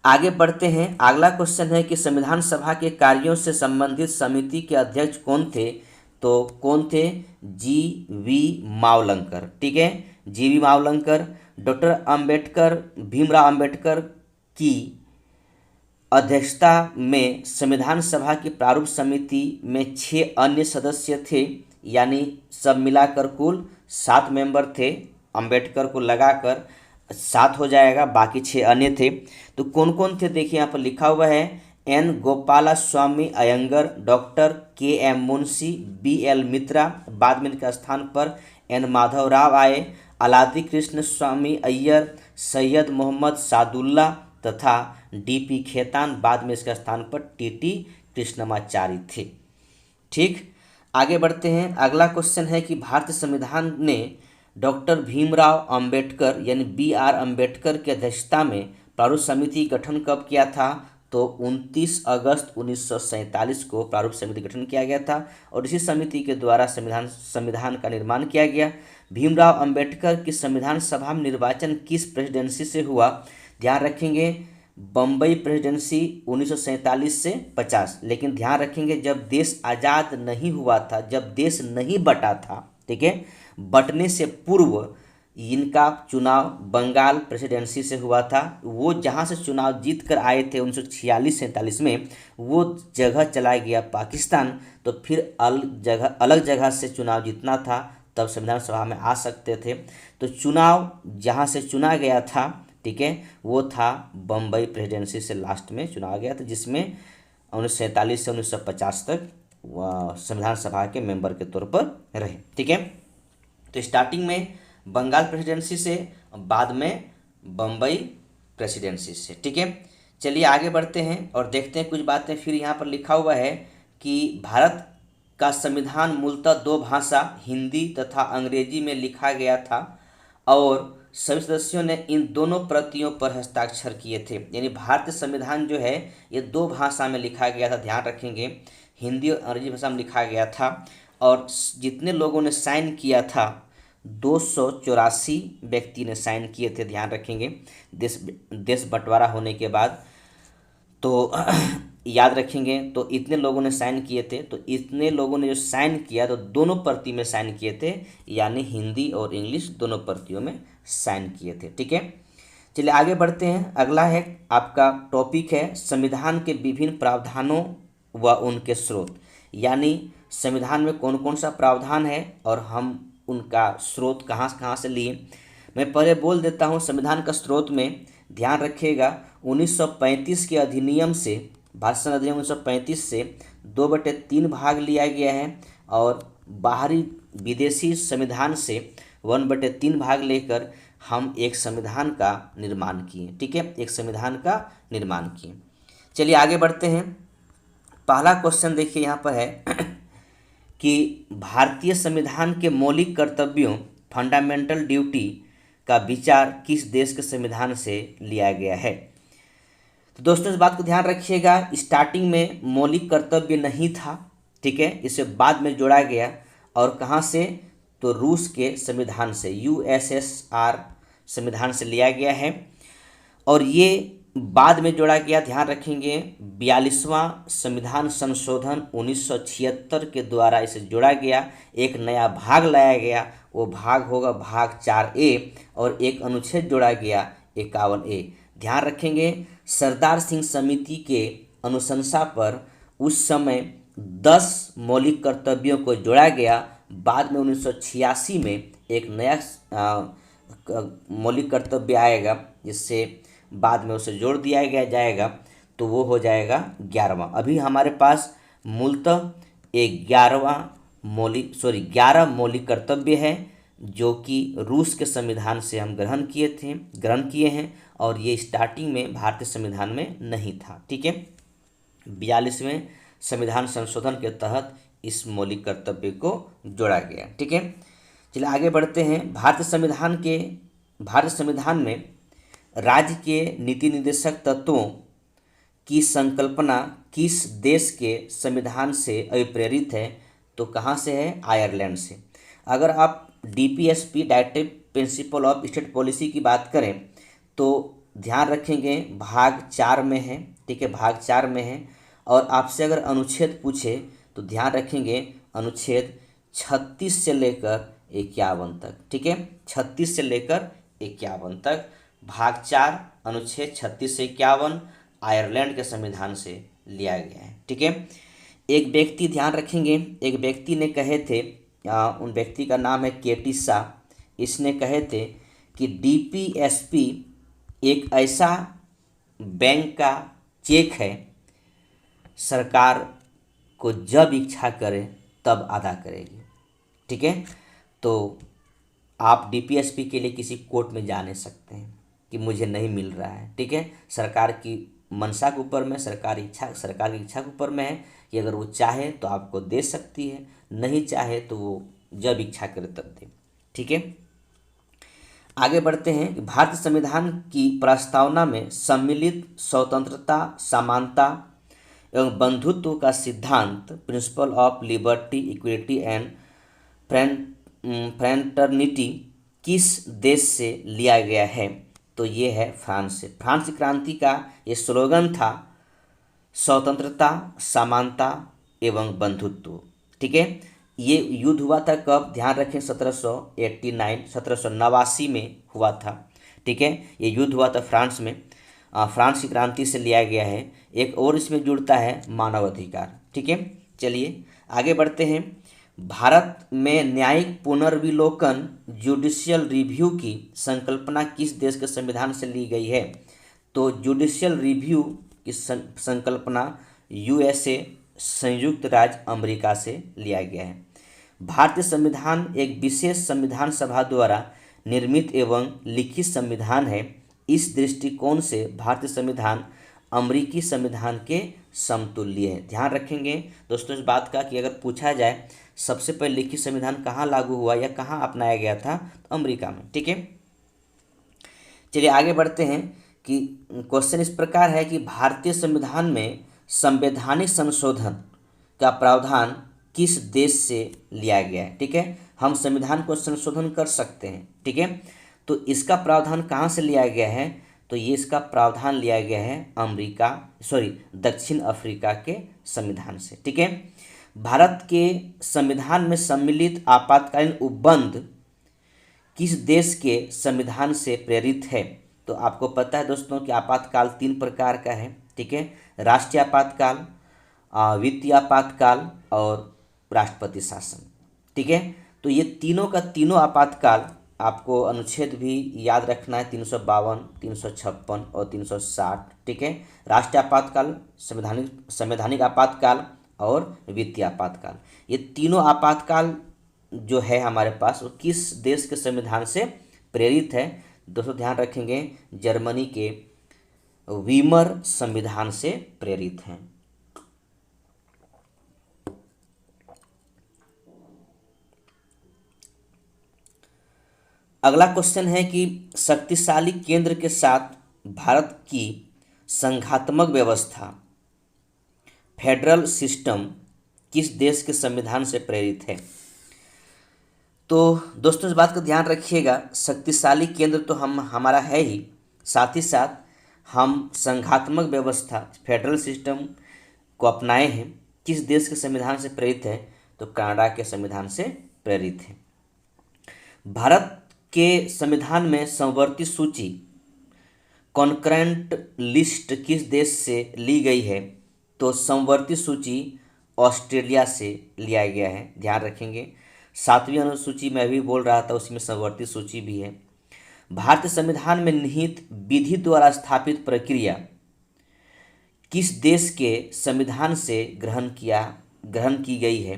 [SPEAKER 1] आगे बढ़ते हैं। अगला क्वेश्चन है कि संविधान सभा के कार्यों से संबंधित समिति के अध्यक्ष कौन थे? तो कौन थे? जी.वी. मावलंकर। ठीक है, जी.वी. मावलंकर। डॉक्टर अंबेडकर, भीमराव अंबेडकर की अध्यक्षता में संविधान सभा की प्रारूप समिति में 6 अन्य सदस्य थे, यानी सब मिलाकर कुल 7 मेंबर थे। अंबेडकर को लगाकर 7 हो जाएगा, बाकी 6 अन्य थे। तो कौन कौन थे देखिए, यहाँ पर लिखा हुआ है। N Gopalaswami Ayyangar, doctor K M. Munshi, B L. Mitra, बाद में इनके स्थान पर एन. माधव राव आए, अलादी कृष्ण स्वामी अय्यर, सैयद मोहम्मद सादुल्ला तथा डी.पी. खेतान, बाद में इसके स्थान पर टी.टी. कृष्णमाचारी थे। ठीक, आगे बढ़ते हैं। अगला क्वेश्चन है कि भारतीय संविधान ने डॉक्टर भीमराव अंबेडकर यानी बी.आर. अंबेडकर की अध्यक्षता में प्रारूप समिति गठन कब किया था? तो 29 अगस्त 1947 को प्रारूप समिति गठन किया गया था और इसी समिति के द्वारा संविधान का निर्माण किया गया। भीमराव अंबेडकर की संविधान सभा में निर्वाचन किस प्रेसिडेंसी से हुआ? ध्यान रखेंगे, बम्बई प्रेसिडेंसी 1947 से 50। लेकिन ध्यान रखेंगे, जब देश आज़ाद नहीं हुआ था, जब देश नहीं बटा था, ठीक है, बटने से पूर्व इनका चुनाव बंगाल प्रेसिडेंसी से हुआ था। वो जहाँ से चुनाव जीत कर आए थे 1946-47 में, वो जगह चला गया पाकिस्तान। तो फिर अलग जगह से चुनाव जीतना था, तब संविधान सभा में आ सकते थे। तो चुनाव जहाँ से चुना गया था, ठीक है, वो था बम्बई प्रेसिडेंसी से लास्ट में चुना गया था, जिसमें 1947 से 1950 तक संविधान सभा के मेंबर के तौर पर रहे। ठीक है, तो स्टार्टिंग में बंगाल प्रेसिडेंसी से, बाद में बम्बई प्रेसिडेंसी से। ठीक है, चलिए आगे बढ़ते हैं और देखते हैं कुछ बातें। फिर यहाँ पर लिखा हुआ है कि भारत का संविधान मूलतः 2 भाषा हिंदी तथा अंग्रेजी में लिखा गया था और सभी सदस्यों ने इन दोनों प्रतियों पर हस्ताक्षर किए थे। यानी भारतीय संविधान जो है ये 2 भाषा में लिखा गया था, ध्यान रखेंगे, हिंदी और अंग्रेजी भाषा में लिखा गया था। और जितने लोगों ने साइन किया था 284 व्यक्ति ने साइन किए थे, ध्यान रखेंगे। देश बंटवारा होने के बाद तो याद रखेंगे, तो इतने लोगों ने साइन किए थे। तो इतने लोगों ने जो साइन किया तो दोनों प्रति में साइन किए थे, यानी हिंदी और इंग्लिश दोनों प्रतियों में साइन किए थे। ठीक है, चलिए आगे बढ़ते हैं। अगला है आपका टॉपिक है संविधान के विभिन्न प्रावधानों व उनके स्रोत, यानी संविधान में कौन कौन सा प्रावधान है और हम उनका स्रोत कहाँ कहाँ से लिए। मैं पहले बोल देता हूँ, संविधान का स्रोत में ध्यान रखिएगा 1935 के अधिनियम से, भारत संविधान अधिनियम 1935 से 2/3 भाग लिया गया है और बाहरी विदेशी संविधान से 1/3 भाग लेकर हम एक संविधान का निर्माण किए। ठीक है, एक संविधान का निर्माण किए। चलिए आगे बढ़ते हैं। पहला क्वेश्चन देखिए यहाँ पर है कि भारतीय संविधान के मौलिक कर्तव्यों फंडामेंटल ड्यूटी का विचार किस देश के संविधान से लिया गया है? तो दोस्तों इस बात को ध्यान रखिएगा, स्टार्टिंग में मौलिक कर्तव्य नहीं था, ठीक है, इसे बाद में जोड़ा गया। और कहाँ से? तो रूस के संविधान से, यूएसएसआर संविधान से लिया गया है और ये बाद में जोड़ा गया। ध्यान रखेंगे 42वां संविधान संशोधन 1976 के द्वारा इसे जोड़ा गया, एक नया भाग लाया गया, वो भाग होगा भाग 4A और एक अनुच्छेद जोड़ा गया 51A। ध्यान रखेंगे सरदार सिंह समिति के अनुशंसा पर उस समय 10 मौलिक कर्तव्यों को जोड़ा गया। बाद में 1986 में एक नया मौलिक कर्तव्य आएगा जिससे बाद में उसे जोड़ दिया गया जाएगा, तो वो हो जाएगा 11वां। अभी हमारे पास मूलतः 11 मौलिक कर्तव्य है जो कि रूस के संविधान से हम ग्रहण किए हैं और ये स्टार्टिंग में भारतीय संविधान में नहीं था, ठीक है। 42वें संविधान संशोधन के तहत इस मौलिक कर्तव्य को जोड़ा गया, ठीक है। चलिए आगे बढ़ते हैं। भारतीय संविधान में राज्य के नीति निर्देशक तत्वों की संकल्पना किस देश के संविधान से अभिप्रेरित है? तो कहाँ से है? आयरलैंड से। अगर आप DPSP directive principle of state policy की बात करें तो ध्यान रखेंगे भाग 4 में है, ठीक है, भाग 4 में है। और आपसे अगर अनुच्छेद पूछे तो ध्यान रखेंगे अनुच्छेद 36 से लेकर 51 तक, ठीक है, 36 से लेकर 51 तक भाग 4 अनुच्छेद 36 से 51 आयरलैंड के संविधान से लिया गया है, ठीक है। एक व्यक्ति, ध्यान रखेंगे, एक व्यक्ति ने कहे थे, उन व्यक्ति का नाम है केटी शाह। इसने कहे थे कि डीपीएसपी एक ऐसा बैंक का चेक है, सरकार को जब इच्छा करे तब अदा करेगी, ठीक है। तो आप डीपीएसपी के लिए किसी कोर्ट में जा नहीं सकते हैं कि मुझे नहीं मिल रहा है, ठीक है। सरकार की मंशा के ऊपर में, सरकार की इच्छा के ऊपर में है कि अगर वो चाहे तो आपको दे सकती है, नहीं चाहे तो वो जब इच्छा करे तब दे, ठीक है। आगे बढ़ते हैं कि भारतीय संविधान की प्रस्तावना में सम्मिलित स्वतंत्रता, समानता एवं बंधुत्व का सिद्धांत, principle of liberty, equity and fraternity किस देश से लिया गया है? तो ये है फ्रांस से। फ्रांस क्रांति का ये स्लोगन था स्वतंत्रता, समानता एवं बंधुत्व, ठीक है। ये युद्ध हुआ था कब? ध्यान रखें 1789 में हुआ था, ठीक है। ये युद्ध हुआ था फ्रांस में। फ्रांस की क्रांति से लिया गया है। एक और इसमें जुड़ता है मानव अधिकार, ठीक है। चलिए आगे बढ़ते हैं। भारत में न्यायिक पुनर्विलोकन, जुडिशियल रिव्यू की संकल्पना किस देश के संविधान से ली गई है? तो जुडिशियल रिव्यू की संकल्पना यूएसए, संयुक्त राज्य अमेरिका से लिया गया है। भारतीय संविधान एक विशेष संविधान सभा द्वारा निर्मित एवं लिखित संविधान है। इस दृष्टिकोण से भारतीय संविधान अमेरिकी संविधान के समतुल्य है। ध्यान रखेंगे दोस्तों इस बात का कि अगर पूछा जाए सबसे पहले लिखित संविधान कहाँ लागू हुआ या कहाँ अपनाया गया था, तो अमेरिका में, ठीक है। चलिए आगे बढ़ते हैं कि क्वेश्चन इस प्रकार है कि भारतीय संविधान में संवैधानिक संशोधन का प्रावधान किस देश से लिया गया है? ठीक है, हम संविधान को संशोधन कर सकते हैं, ठीक है। तो इसका प्रावधान कहाँ से लिया गया है? तो ये इसका प्रावधान लिया गया है दक्षिण अफ्रीका के संविधान से, ठीक है। भारत के संविधान में सम्मिलित आपातकालीन उपबंध किस देश के संविधान से प्रेरित है? तो आपको पता है दोस्तों कि आपातकाल 3 प्रकार का है, ठीक है। राष्ट्रीय आपातकाल, वित्तीय आपातकाल और राष्ट्रपति शासन, ठीक है। तो ये तीनों का तीनों आपातकाल आपको अनुच्छेद भी याद रखना है, 352, 356 और 360, ठीक है। राष्ट्रीय आपातकाल, संवैधानिक आपातकाल और वित्तीय आपातकाल, ये तीनों आपातकाल जो है हमारे पास वो किस देश के संविधान से प्रेरित है? दोस्तों ध्यान रखेंगे जर्मनी के वीमर संविधान से प्रेरित हैं। अगला क्वेश्चन है कि शक्तिशाली केंद्र के साथ भारत की संघात्मक व्यवस्था फेडरल सिस्टम किस देश के संविधान से प्रेरित है? तो दोस्तों इस बात का ध्यान रखिएगा, शक्तिशाली केंद्र तो हमारा है ही, साथ ही साथ हम संघात्मक व्यवस्था फेडरल सिस्टम को अपनाए हैं। किस देश के संविधान से प्रेरित है? तो कनाडा के संविधान से प्रेरित है। भारत के संविधान में समवर्ती सूची कॉन्करेंट लिस्ट किस देश से ली गई है? तो समवर्ती सूची ऑस्ट्रेलिया से लिया गया है, ध्यान रखेंगे। 7वीं अनुसूची मैं भी बोल रहा था, उसमें समवर्ती सूची भी है। भारतीय संविधान में निहित विधि द्वारा स्थापित प्रक्रिया किस देश के संविधान से ग्रहण की गई है?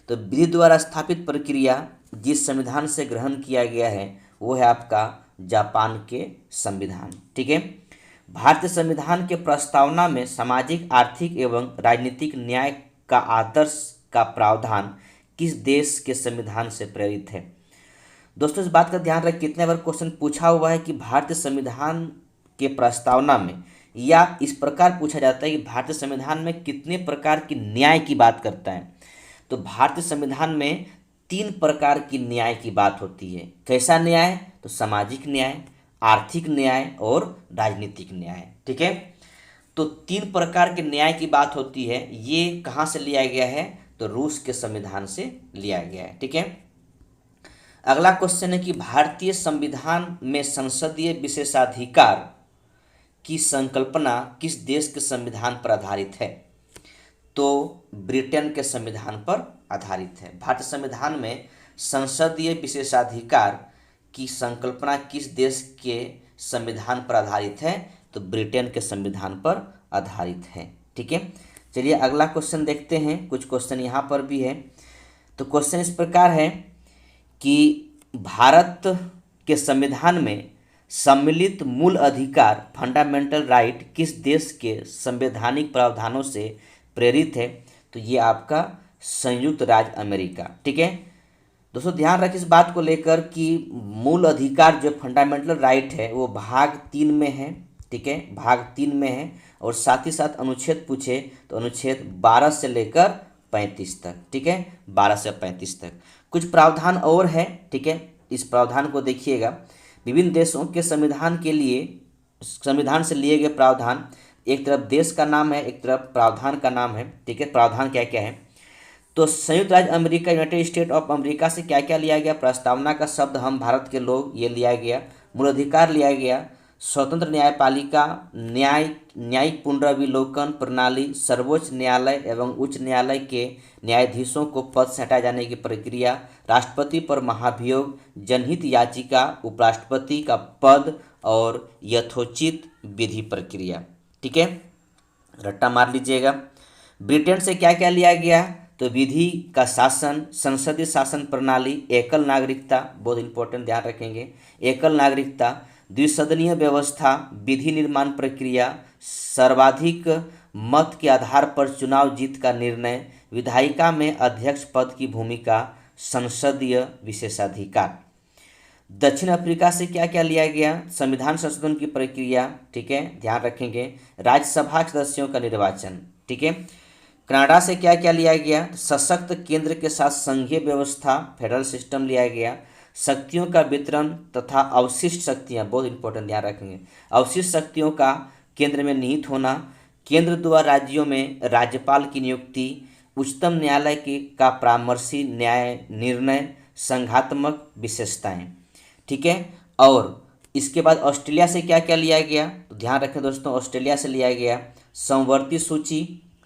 [SPEAKER 1] तो विधि द्वारा स्थापित प्रक्रिया जिस संविधान से ग्रहण किया गया है वो है आपका जापान के संविधान। ठीक है। भारतीय संविधान के प्रस्तावना में सामाजिक, आर्थिक एवं राजनीतिक न्याय का आदर्श का प्रावधान किस देश के संविधान से प्रेरित है? दोस्तों इस बात का ध्यान रखें, कितने बार क्वेश्चन पूछा हुआ है कि भारतीय संविधान के प्रस्तावना में, या इस प्रकार पूछा जाता है कि भारतीय संविधान में कितने प्रकार की न्याय की बात करता है? तो भारतीय संविधान में 3 प्रकार की न्याय की बात होती है। कैसा न्याय? तो सामाजिक न्याय, आर्थिक न्याय और राजनीतिक न्याय। ठीक है। तो 3 प्रकार के न्याय की बात होती है। ये कहाँ से लिया गया है? तो रूस के संविधान से लिया गया है। ठीक है। अगला क्वेश्चन है कि भारतीय संविधान में संसदीय विशेषाधिकार की संकल्पना किस देश के संविधान पर आधारित है? तो ब्रिटेन के संविधान पर आधारित है। भारतीय संविधान में संसदीय विशेषाधिकार की संकल्पना किस देश के संविधान पर आधारित है? तो ब्रिटेन के संविधान पर आधारित है। ठीक है। चलिए अगला क्वेश्चन देखते हैं। कुछ क्वेश्चन यहाँ पर भी है। तो क्वेश्चन इस प्रकार है कि भारत के संविधान में सम्मिलित मूल अधिकार फंडामेंटल राइट किस देश के संवैधानिक प्रावधानों से प्रेरित है? तो ये आपका संयुक्त राज्य अमेरिका। ठीक है। दोस्तों ध्यान रखें इस बात को लेकर कि मूल अधिकार जो फंडामेंटल राइट है वो भाग 3 में है। ठीक है, भाग 3 में है। और साथ ही साथ अनुच्छेद पूछे तो अनुच्छेद 12 से लेकर 35 तक। ठीक है, 12 से 35 तक कुछ प्रावधान और है। ठीक है, इस प्रावधान को देखिएगा। विभिन्न देशों के संविधान के लिए संविधान से लिए गए प्रावधान, एक तरफ देश का नाम है, एक तरफ प्रावधान का नाम है। ठीक है, प्रावधान क्या क्या है? तो संयुक्त राज्य America, United state of America से क्या क्या लिया गया? प्रस्तावना का शब्द हम भारत के लोग, ये लिया गया। मूल अधिकार लिया गया। स्वतंत्र न्यायपालिका, न्यायिक पुनर्विलोकन प्रणाली, सर्वोच्च न्यायालय एवं उच्च न्यायालय के न्यायाधीशों को पद से हटाए जाने की प्रक्रिया, राष्ट्रपति पर महाभियोग, जनहित याचिका, उपराष्ट्रपति का पद और यथोचित विधि प्रक्रिया। ठीक है, रट्टा मार लीजिएगा। ब्रिटेन से क्या क्या लिया गया? तो विधि का शासन, संसदीय शासन प्रणाली, एकल नागरिकता, बहुत इंपॉर्टेंट, ध्यान रखेंगे, एकल नागरिकता, द्विसदनीय व्यवस्था, विधि निर्माण प्रक्रिया, सर्वाधिक मत के आधार पर चुनाव जीत का निर्णय, विधायिका में अध्यक्ष पद की भूमिका, संसदीय विशेषाधिकार। दक्षिण अफ्रीका से क्या क्या लिया गया? संविधान संशोधन की प्रक्रिया। ठीक है, ध्यान रखेंगे। राज्यसभा सदस्यों का निर्वाचन। ठीक है। कनाडा से क्या क्या लिया गया? सशक्त केंद्र के साथ संघीय व्यवस्था, फेडरल सिस्टम लिया गया। शक्तियों का वितरण तथा अवशिष्ट शक्तियां, बहुत इंपॉर्टेंट, ध्यान रखेंगे। अवशिष्ट शक्तियों का केंद्र में निहित होना, केंद्र द्वारा राज्यों में राज्यपाल की नियुक्ति, उच्चतम न्यायालय का परामर्शी न्याय निर्णय, संघात्मक विशेषताएं। ठीक है। और इसके बाद ऑस्ट्रेलिया से क्या क्या लिया गया? तो ध्यान रखें दोस्तों, ऑस्ट्रेलिया से लिया गया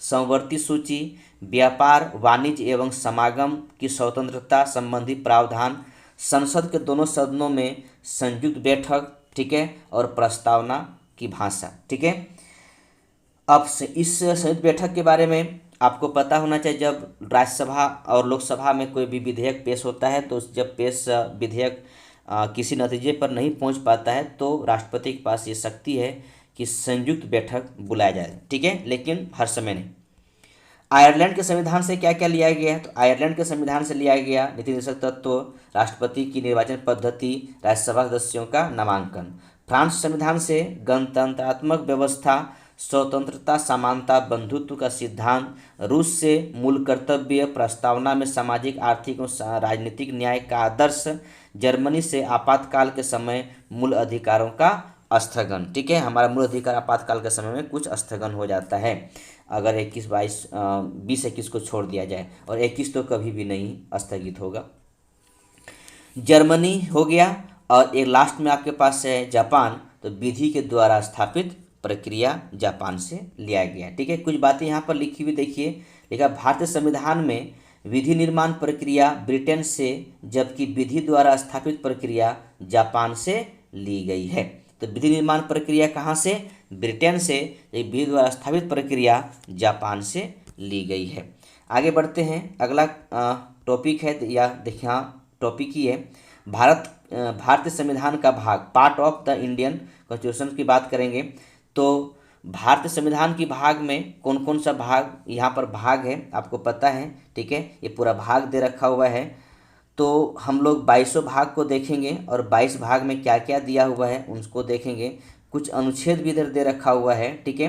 [SPEAKER 1] समवर्ती सूची, व्यापार, वाणिज्य एवं समागम की स्वतंत्रता संबंधी प्रावधान, संसद के दोनों सदनों में संयुक्त बैठक। ठीक है, और प्रस्तावना की भाषा। ठीक है। अब इस संयुक्त बैठक के बारे में आपको पता होना चाहिए। जब राज्यसभा और लोकसभा में कोई भी विधेयक पेश होता है तो जब पेश विधेयक किसी नतीजे पर नहीं पहुंच पाता है तो राष्ट्रपति के पास ये शक्ति है कि संयुक्त बैठक बुलाया जाए। ठीक है, लेकिन हर समय नहीं। आयरलैंड के संविधान से क्या क्या लिया गया? तो आयरलैंड के संविधान से लिया गया नीति निर्देशक तत्व, राष्ट्रपति की निर्वाचन पद्धति, राज्यसभा सदस्यों का नामांकन। फ्रांस संविधान से गणतंत्रात्मक व्यवस्था, स्वतंत्रता, समानता, बंधुत्व का सिद्धांत, रूस से मूल कर्तव्य प्रस्तावना में सामाजिक, आर्थिक और राजनीतिक न्याय का आदर्श, जर्मनी से आपातकाल के समय मूल अधिकारों का स्थगन। ठीक है, हमारा मूल अधिकार आपातकाल के समय में कुछ स्थगन हो जाता है अगर 20-21 को छोड़ दिया जाए, और 21 तो कभी भी नहीं स्थगित होगा। जर्मनी हो गया, और एक लास्ट में आपके पास है जापान। तो विधि के द्वारा स्थापित प्रक्रिया जापान से लिया गया। ठीक है, कुछ बातें यहाँ पर लिखी हुई देखिए। लिखा भारतीय संविधान में विधि निर्माण प्रक्रिया ब्रिटेन से, जबकि विधि द्वारा स्थापित प्रक्रिया जापान से ली गई है। तो विधि निर्माण प्रक्रिया कहाँ से? ब्रिटेन से। विधि द्वारा स्थापित प्रक्रिया जापान से ली गई है। आगे बढ़ते हैं, अगला टॉपिक है, या देखिए हाँ टॉपिक ही है भारतीय संविधान का भाग, part of the Indian constitution की बात करेंगे। तो भारतीय संविधान की भाग में कौन कौन सा भाग यहाँ पर भाग है आपको पता है। ठीक है, ये पूरा भाग दे रखा हुआ है। तो हम लोग 22 भाग को देखेंगे, और 22 भाग में क्या क्या दिया हुआ है उसको देखेंगे। कुछ अनुच्छेद भी इधर दे रखा हुआ है। ठीक है,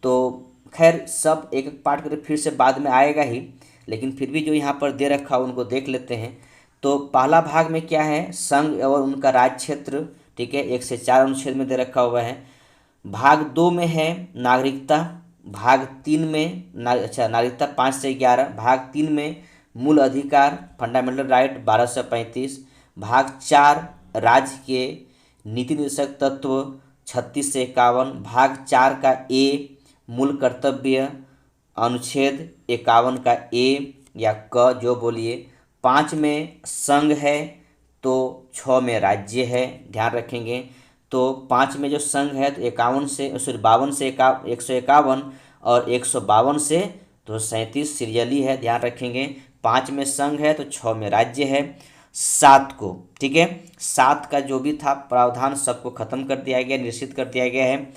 [SPEAKER 1] तो खैर सब एक एक पार्ट करके फिर से बाद में आएगा ही, लेकिन फिर भी जो यहाँ पर दे रखा उनको देख लेते हैं। तो पहला भाग में क्या है? संघ और उनका राज्य क्षेत्र। ठीक है, 1 से 4 अनुच्छेद में दे रखा हुआ है। भाग 2 में है नागरिकता। भाग 3 में नागरिकता 5 से 11। भाग 3 में मूल अधिकार, फंडामेंटल राइट 12 से 35। भाग 4 राज्य के नीति निर्देशक तत्व 36 से 51। भाग 4 का ए मूल कर्तव्य, अनुच्छेद 51 का ए या क जो बोलिए। 5 में संघ है, तो 6 में राज्य है, ध्यान रखेंगे। तो 5 में जो संघ है तो 52 से 151 और 152 से 237 सीरियली है, ध्यान रखेंगे। 5 में संघ है तो 6 में राज्य है। 7 को, ठीक है, 7 का जो भी था प्रावधान सबको खत्म कर दिया गया, निश्चित कर दिया गया है।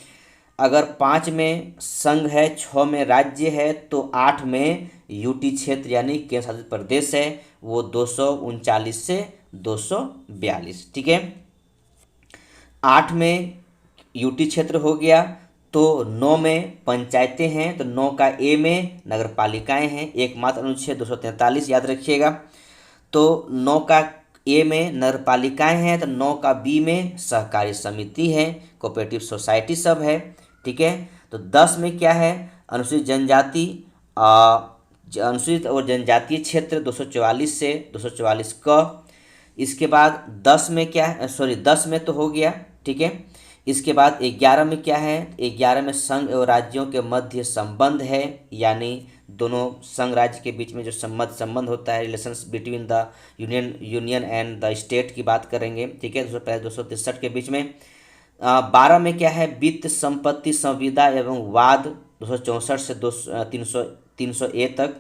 [SPEAKER 1] अगर 5 में संघ है, 6 में राज्य है, तो 8 में यूटी क्षेत्र यानी केंद्र शासित प्रदेश है, वो 239 से 242। ठीक है, 8 में यूटी क्षेत्र हो गया। तो 9 में पंचायतें हैं, तो 9 का ए में नगर पालिकाएँ हैं, एकमात्र अनुच्छेद 243 याद रखिएगा। तो 9 का ए में नगर पालिकाएँ हैं, तो 9 का बी में सहकारी समिति है, कोऑपरेटिव सोसाइटी सब है। ठीक है, तो 10 में क्या है? अनुसूचित जनजाति, अनुसूचित और जनजातीय क्षेत्र 244 से 244 क। इसके बाद 10 में क्या है? 10 में तो हो गया। ठीक है, इसके बाद 11 में क्या है? 11 में संघ और राज्यों के मध्य संबंध है, यानी दोनों संघ राज्य के बीच में जो संबंध होता है, relations between the union and the state की बात करेंगे। ठीक है, 263 के बीच में। 12 में क्या है? वित्त, संपत्ति, संविदा एवं वाद 264 से 300 ए तक।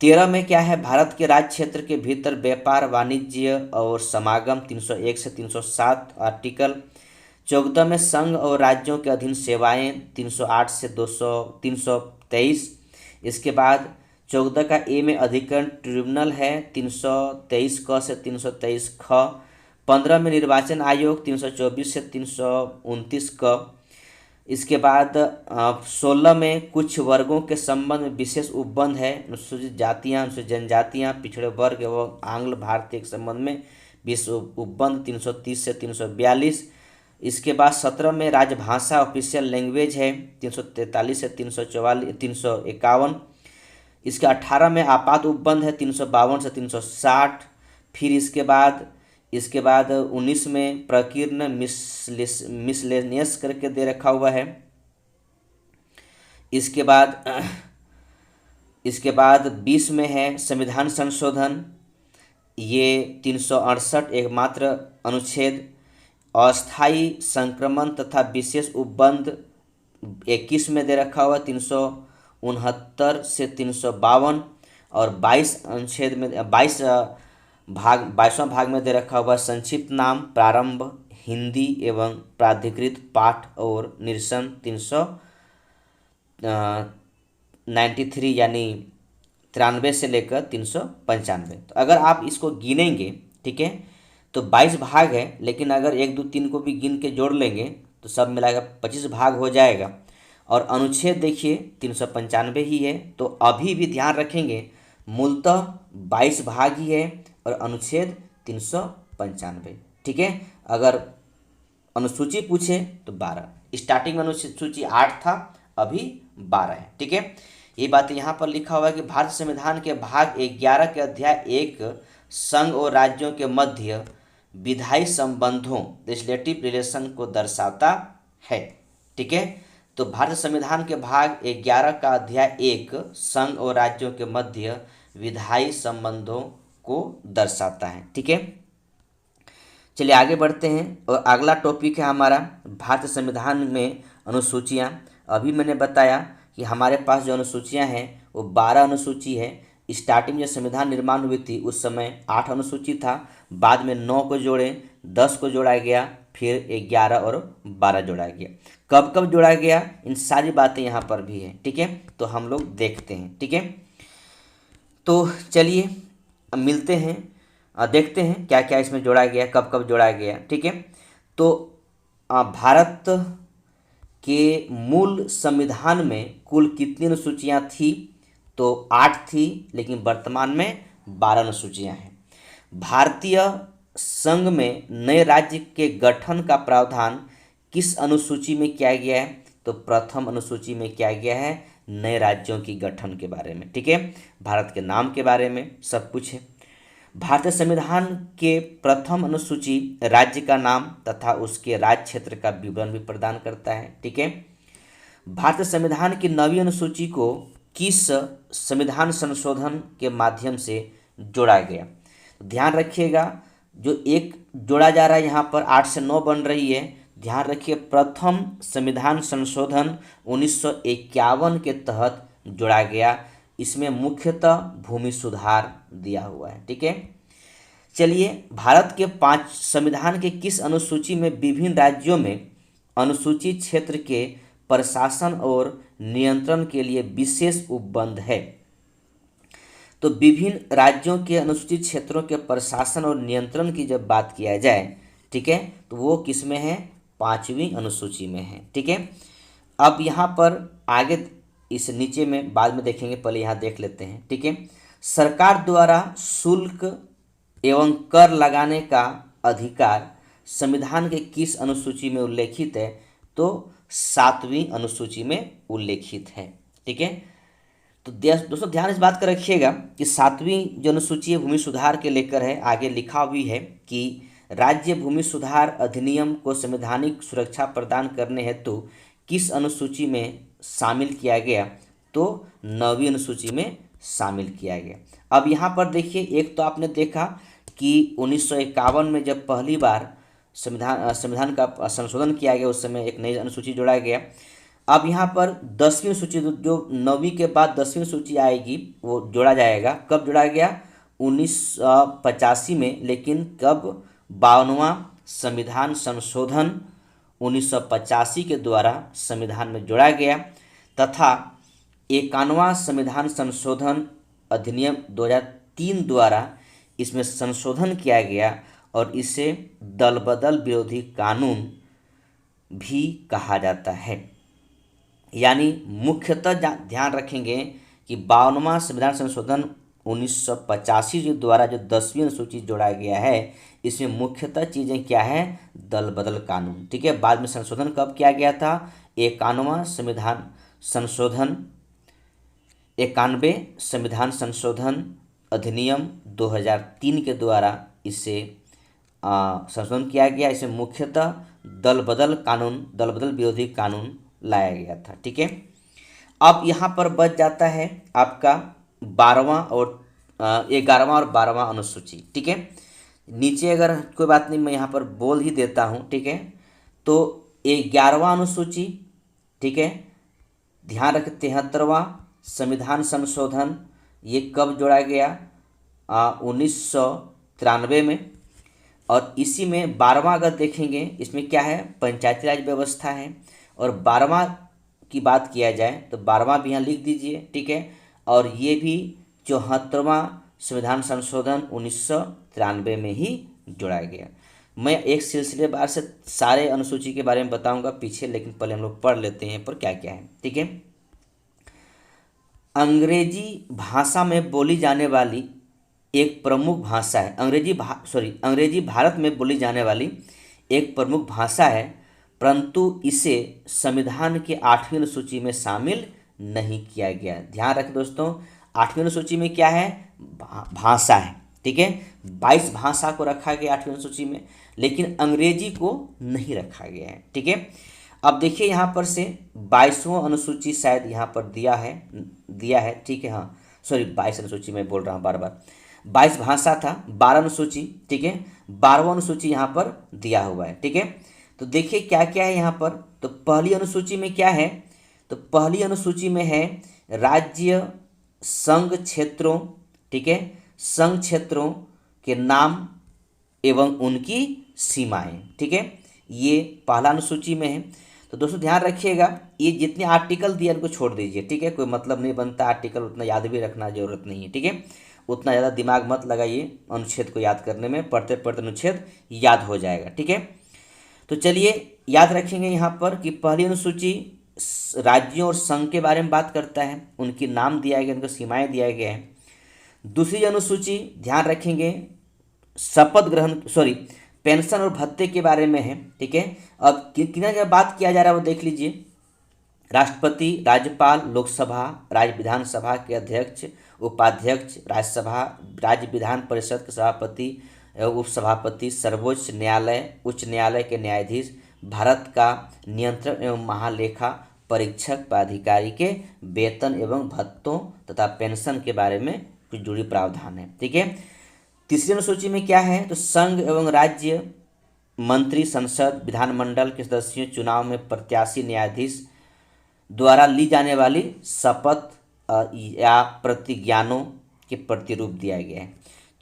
[SPEAKER 1] 13 में क्या है? भारत के राज्य क्षेत्र के भीतर व्यापार, वाणिज्य और समागम 301 से 307 आर्टिकल। 14 में संघ और राज्यों के अधीन सेवाएं 308 से 323। इसके बाद 14 का ए में अधिकरण ट्रिब्यूनल है 323 क से 323 ख। 15 में निर्वाचन आयोग 324 से 329 क। इसके बाद 16 में कुछ वर्गों के संबंध में विशेष उपबंध है, अनुसूचित जातियाँ, अनुसूचित जनजातियाँ, पिछड़े वर्ग एवं आंग्ल भारतीय के संबंध में विशेष उपबंध 330 से 342। इसके बाद 17 में राजभाषा ऑफिशियल लैंग्वेज है 343 से 351। इसके 18 में आपात उपबंध है 352 से 360। फिर इसके बाद 19 में प्रकीर्ण मिसलेनियस करके दे रखा हुआ है। इसके बाद 20 में है संविधान संशोधन, ये 368 एकमात्र अनुच्छेद। अस्थायी संक्रमण तथा विशेष उपबंध 21 में दे रखा हुआ 369 से 352। और 22 अनुच्छेद में 22वां भाग में दे रखा हुआ संक्षिप्त नाम, प्रारंभ, हिंदी एवं प्राधिकृत पाठ और निरसन 393 यानी 93 से लेकर 395। तो अगर आप इसको गिनेंगे, ठीक है, तो 22 भाग है, लेकिन अगर 1 2 3 को भी गिन के जोड़ लेंगे तो सब मिलाकर 25 भाग हो जाएगा। और अनुच्छेद देखिए 395 ही है, तो अभी भी ध्यान रखेंगे मूलतः 22 भाग ही है और अनुच्छेद 395। ठीक है, अगर अनुसूची पूछे तो 12, स्टार्टिंग में अनुसूची 8 था, अभी 12 है। ठीक है, ये बात यहाँ पर लिखा हुआ है कि भारत संविधान के भाग 11 के अध्याय 1 संघ और राज्यों के मध्य विधायी संबंधों लेजिस्लेटिव रिलेशन को दर्शाता है। ठीक है, तो भारत संविधान के भाग 11 का अध्याय 1 संघ और राज्यों के मध्य विधायी संबंधों को दर्शाता है। ठीक है, चलिए आगे बढ़ते हैं और अगला टॉपिक है हमारा भारतीय संविधान में अनुसूचियाँ। अभी मैंने बताया कि हमारे पास जो अनुसूचियाँ हैं वो 12 अनुसूची है। स्टार्टिंग में जब संविधान निर्माण हुई थी उस समय 8 अनुसूची था, बाद में 9 को जोड़े, 10 को जोड़ा गया, फिर 11 और 12 जोड़ा गया। कब कब जोड़ा गया, इन सारी बातें यहाँ पर भी हैं। ठीक है, तो हम लोग देखते हैं। ठीक है, तो चलिए अब मिलते हैं, देखते हैं क्या क्या इसमें जोड़ा गया, कब कब जोड़ा गया। ठीक है, तो भारत के मूल संविधान में कुल कितनी अनुसूचियाँ थी, तो 8 थी, लेकिन वर्तमान में 12 अनुसूचियाँ हैं। भारतीय संघ में नए राज्य के गठन का प्रावधान किस अनुसूची में किया गया है, तो प्रथम अनुसूची में किया गया है नए राज्यों की गठन के बारे में। ठीक है, भारत के नाम के बारे में सब कुछ है। भारतीय संविधान के प्रथम अनुसूची राज्य का नाम तथा उसके राज्य क्षेत्र का विवरण भी प्रदान करता है। ठीक है, भारतीय संविधान की नवीं अनुसूची को किस संविधान संशोधन के माध्यम से जोड़ा गया, तो ध्यान रखिएगा जो एक जोड़ा जा रहा है यहाँ पर 8 से 9 बन रही है, ध्यान रखिए प्रथम संविधान संशोधन 1951 के तहत जोड़ा गया। इसमें मुख्यतः भूमि सुधार दिया हुआ है। ठीक है, चलिए भारत के 5 संविधान के किस अनुसूची में विभिन्न राज्यों में अनुसूचित क्षेत्र के प्रशासन और नियंत्रण के लिए विशेष उपबंध है, तो विभिन्न राज्यों के अनुसूचित क्षेत्रों के प्रशासन और नियंत्रण की जब बात किया जाए, ठीक है, तो वो किस में है, 5वीं अनुसूची में है। ठीक है, अब यहाँ पर आगे इस नीचे में बाद में देखेंगे, पहले यहाँ देख लेते हैं। ठीक है, सरकार द्वारा शुल्क एवं कर लगाने का अधिकार संविधान के किस अनुसूची में उल्लेखित है, तो 7वीं अनुसूची में उल्लेखित है। ठीक है, तो दोस्तों ध्यान इस बात का रखिएगा कि 7वीं जो अनुसूची है भूमि सुधार के लेकर है, आगे लिखा हुई है कि राज्य भूमि सुधार अधिनियम को संवैधानिक सुरक्षा प्रदान करने हेतु किस अनुसूची में शामिल किया गया, तो 9वीं अनुसूची में शामिल किया गया। अब यहाँ पर देखिए, एक तो आपने देखा कि 1951 में जब पहली बार संविधान का संशोधन किया गया उस समय एक नई अनुसूची जोड़ा गया। अब यहाँ पर 10वीं सूची, जो 9वीं के बाद 10वीं सूची आएगी वो जोड़ा जाएगा। कब जोड़ा गया, 1985 में, लेकिन कब, 52वां संविधान संशोधन 1985 के द्वारा संविधान में जोड़ा गया तथा 51वां संविधान संशोधन अधिनियम 2003 द्वारा इसमें संशोधन किया गया और इसे दल बदल विरोधी कानून भी कहा जाता है। यानी मुख्यतः ध्यान रखेंगे कि 52वां संविधान संशोधन 1985 के द्वारा जो 10वीं अनुसूची जोड़ा गया है, इसमें मुख्यतः चीज़ें क्या है, दल बदल कानून। ठीक है, बाद में संशोधन कब किया गया था, 91वां संविधान संशोधन 91 संविधान संशोधन अधिनियम 2003 के द्वारा इसे संशोधन किया गया। इसमें मुख्यतः दल बदल कानून, दल बदल विरोधी कानून लाया गया था। ठीक है, अब यहाँ पर बच जाता है आपका 11वां और 12वां अनुसूची। ठीक है, नीचे अगर कोई बात नहीं मैं यहाँ पर बोल ही देता हूँ। ठीक है, तो 11वां अनुसूची, ठीक है, ध्यान रखें 73वां संविधान संशोधन ये कब जोड़ा गया, 1993 में। और इसी में 12वां अगर देखेंगे, इसमें क्या है, पंचायती राज व्यवस्था है। और 12वां की बात किया जाए तो 12वां भी यहाँ लिख दीजिए। ठीक है, और ये भी 74वां संविधान संशोधन 1993 में ही जोड़ा गया। मैं एक सिलसिलेवार से सारे अनुसूची के बारे में बताऊंगा पीछे, लेकिन पहले हम लोग पढ़ लेते हैं पर क्या क्या है। ठीक है, अंग्रेजी भाषा में बोली जाने वाली एक प्रमुख भाषा है। अंग्रेजी भारत में बोली जाने वाली एक प्रमुख भाषा है, परंतु इसे संविधान के 8वीं अनुसूची में शामिल नहीं किया गया। ध्यान रखें दोस्तों, 8वीं अनुसूची में क्या है? भाषा है। ठीक है, 22 भाषा को रखा गया 8वीं अनुसूची में, लेकिन अंग्रेजी को नहीं रखा गया है। ठीक है, अब देखिए यहाँ पर से 22वां अनुसूची शायद यहाँ पर दिया है। ठीक है, हाँ सॉरी, 22 अनुसूची में बोल रहा हूँ बार बार, 22 भाषा था, 12 अनुसूची। ठीक है, 12वां अनुसूची यहाँ पर दिया हुआ है। ठीक है, तो देखिए क्या क्या है यहाँ पर। तो पहली अनुसूची में क्या है? तो पहली अनुसूची में है राज्य संघ क्षेत्रों। ठीक है, संघ क्षेत्रों के नाम एवं उनकी सीमाएं। ठीक है, ये पहला अनुसूची में है। तो दोस्तों ध्यान रखिएगा, ये जितने आर्टिकल दिए उनको छोड़ दीजिए। ठीक है, कोई मतलब नहीं बनता आर्टिकल, उतना याद भी रखना जरूरत नहीं है। ठीक है, उतना ज़्यादा दिमाग मत लगाइए अनुच्छेद को याद करने में, पढ़ते पढ़ते अनुच्छेद याद हो जाएगा। ठीक है, तो चलिए याद रखेंगे यहाँ पर कि पहली अनुसूची राज्यों और संघ के बारे में बात करता है, उनकी नाम दिया गया, उनको सीमाएं दिया गया है। दूसरी अनुसूची ध्यान रखेंगे शपथ ग्रहण पेंशन और भत्ते के बारे में है। ठीक है, अब किन जगह बात किया जा रहा है वो देख लीजिए। राष्ट्रपति, राज्यपाल, लोकसभा, राज्य विधानसभा के अध्यक्ष, उपाध्यक्ष, राज्यसभा, राज्य विधान परिषद के सभापति, उपसभापति, सर्वोच्च न्यायालय, उच्च न्यायालय के न्यायाधीश, भारत का नियंत्रण एवं महालेखा परीक्षक पदाधिकारी के वेतन एवं भत्तों तथा पेंशन के बारे में कुछ जुड़ी प्रावधान है। ठीक है, तीसरी अनुसूची में क्या है? तो संघ एवं राज्य मंत्री, संसद, विधानमंडल के सदस्यों चुनाव में प्रत्याशी न्यायाधीश द्वारा ली जाने वाली शपथ या प्रतिज्ञानों के प्रतिरूप दिया गया है।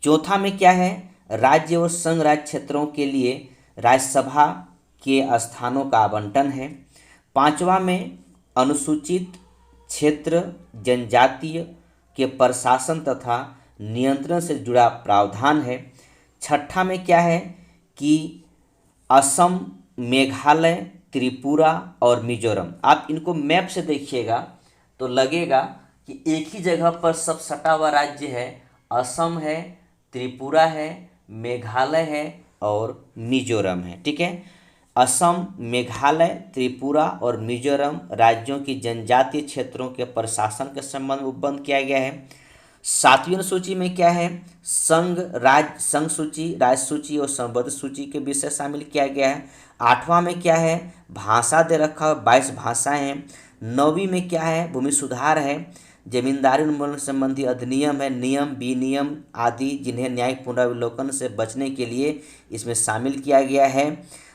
[SPEAKER 1] चौथा में क्या है? राज्य और संघ राज्य क्षेत्रों के लिए राज्यसभा के स्थानों का आवंटन है। पांचवा में अनुसूचित क्षेत्र जनजातीय के प्रशासन तथा नियंत्रण से जुड़ा प्रावधान है। छठा में क्या है कि असम, मेघालय, त्रिपुरा और मिजोरम, आप इनको मैप से देखिएगा तो लगेगा कि एक ही जगह पर सब सटा हुआ राज्य है। असम है, त्रिपुरा है, मेघालय है और मिजोरम है। ठीक है, असम, मेघालय, त्रिपुरा और मिजोरम राज्यों की जनजातीय क्षेत्रों के प्रशासन के संबंध में उपबंध किया गया है। सातवीं अनुसूची में क्या है? संघ सूची, राज्य सूची और संबद्ध सूची के विषय शामिल किया गया है। आठवां में क्या है? भाषा दे रखा है, 22 भाषाएं हैं। नौवीं में क्या है? भूमि सुधार है, जमींदारी उन्मूलन संबंधी अधिनियम है, नियम, विनियम आदि जिन्हें न्यायिक पुनरावलोकन से बचने के लिए इसमें शामिल किया गया है।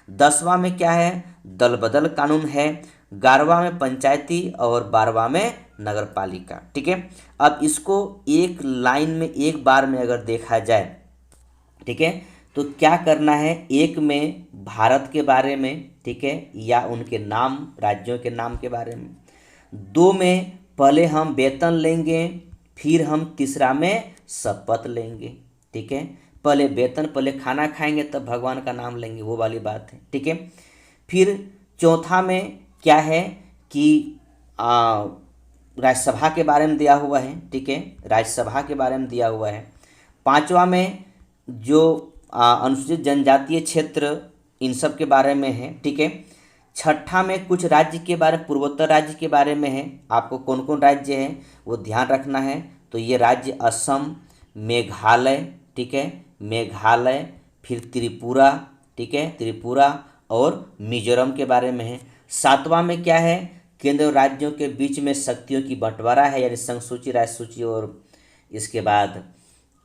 [SPEAKER 1] 10वां में क्या है? दल बदल कानून है। 11वां में पंचायती और 12वां में नगर पालिका। ठीक है, अब इसको एक लाइन में एक बार में अगर देखा जाए, ठीक है, तो क्या करना है? एक में भारत के बारे में, ठीक है, या उनके नाम, राज्यों के नाम के बारे में। 2 में पहले हम वेतन लेंगे, फिर हम तीसरा में शपथ लेंगे। ठीक है, पहले वेतन, पहले खाना खाएंगे तब भगवान का नाम लेंगे, वो वाली बात है। ठीक है, फिर चौथा में क्या है कि राज्यसभा के बारे में दिया हुआ है। ठीक है, राज्यसभा के बारे में दिया हुआ है। 5वां में जो अनुसूचित जनजातीय क्षेत्र, इन सब के बारे में है। ठीक है, 6ठा में कुछ राज्य के बारे में, पूर्वोत्तर राज्य के बारे में है। आपको कौन कौन राज्य है वो ध्यान रखना है। तो ये राज्य असम, मेघालय, ठीक है, मेघालय, फिर त्रिपुरा, ठीक है, त्रिपुरा और मिजोरम के बारे में है। 7वां में क्या है? केंद्र और राज्यों के बीच में शक्तियों की बंटवारा है, यानी संघ सूची, राज्य सूची और इसके बाद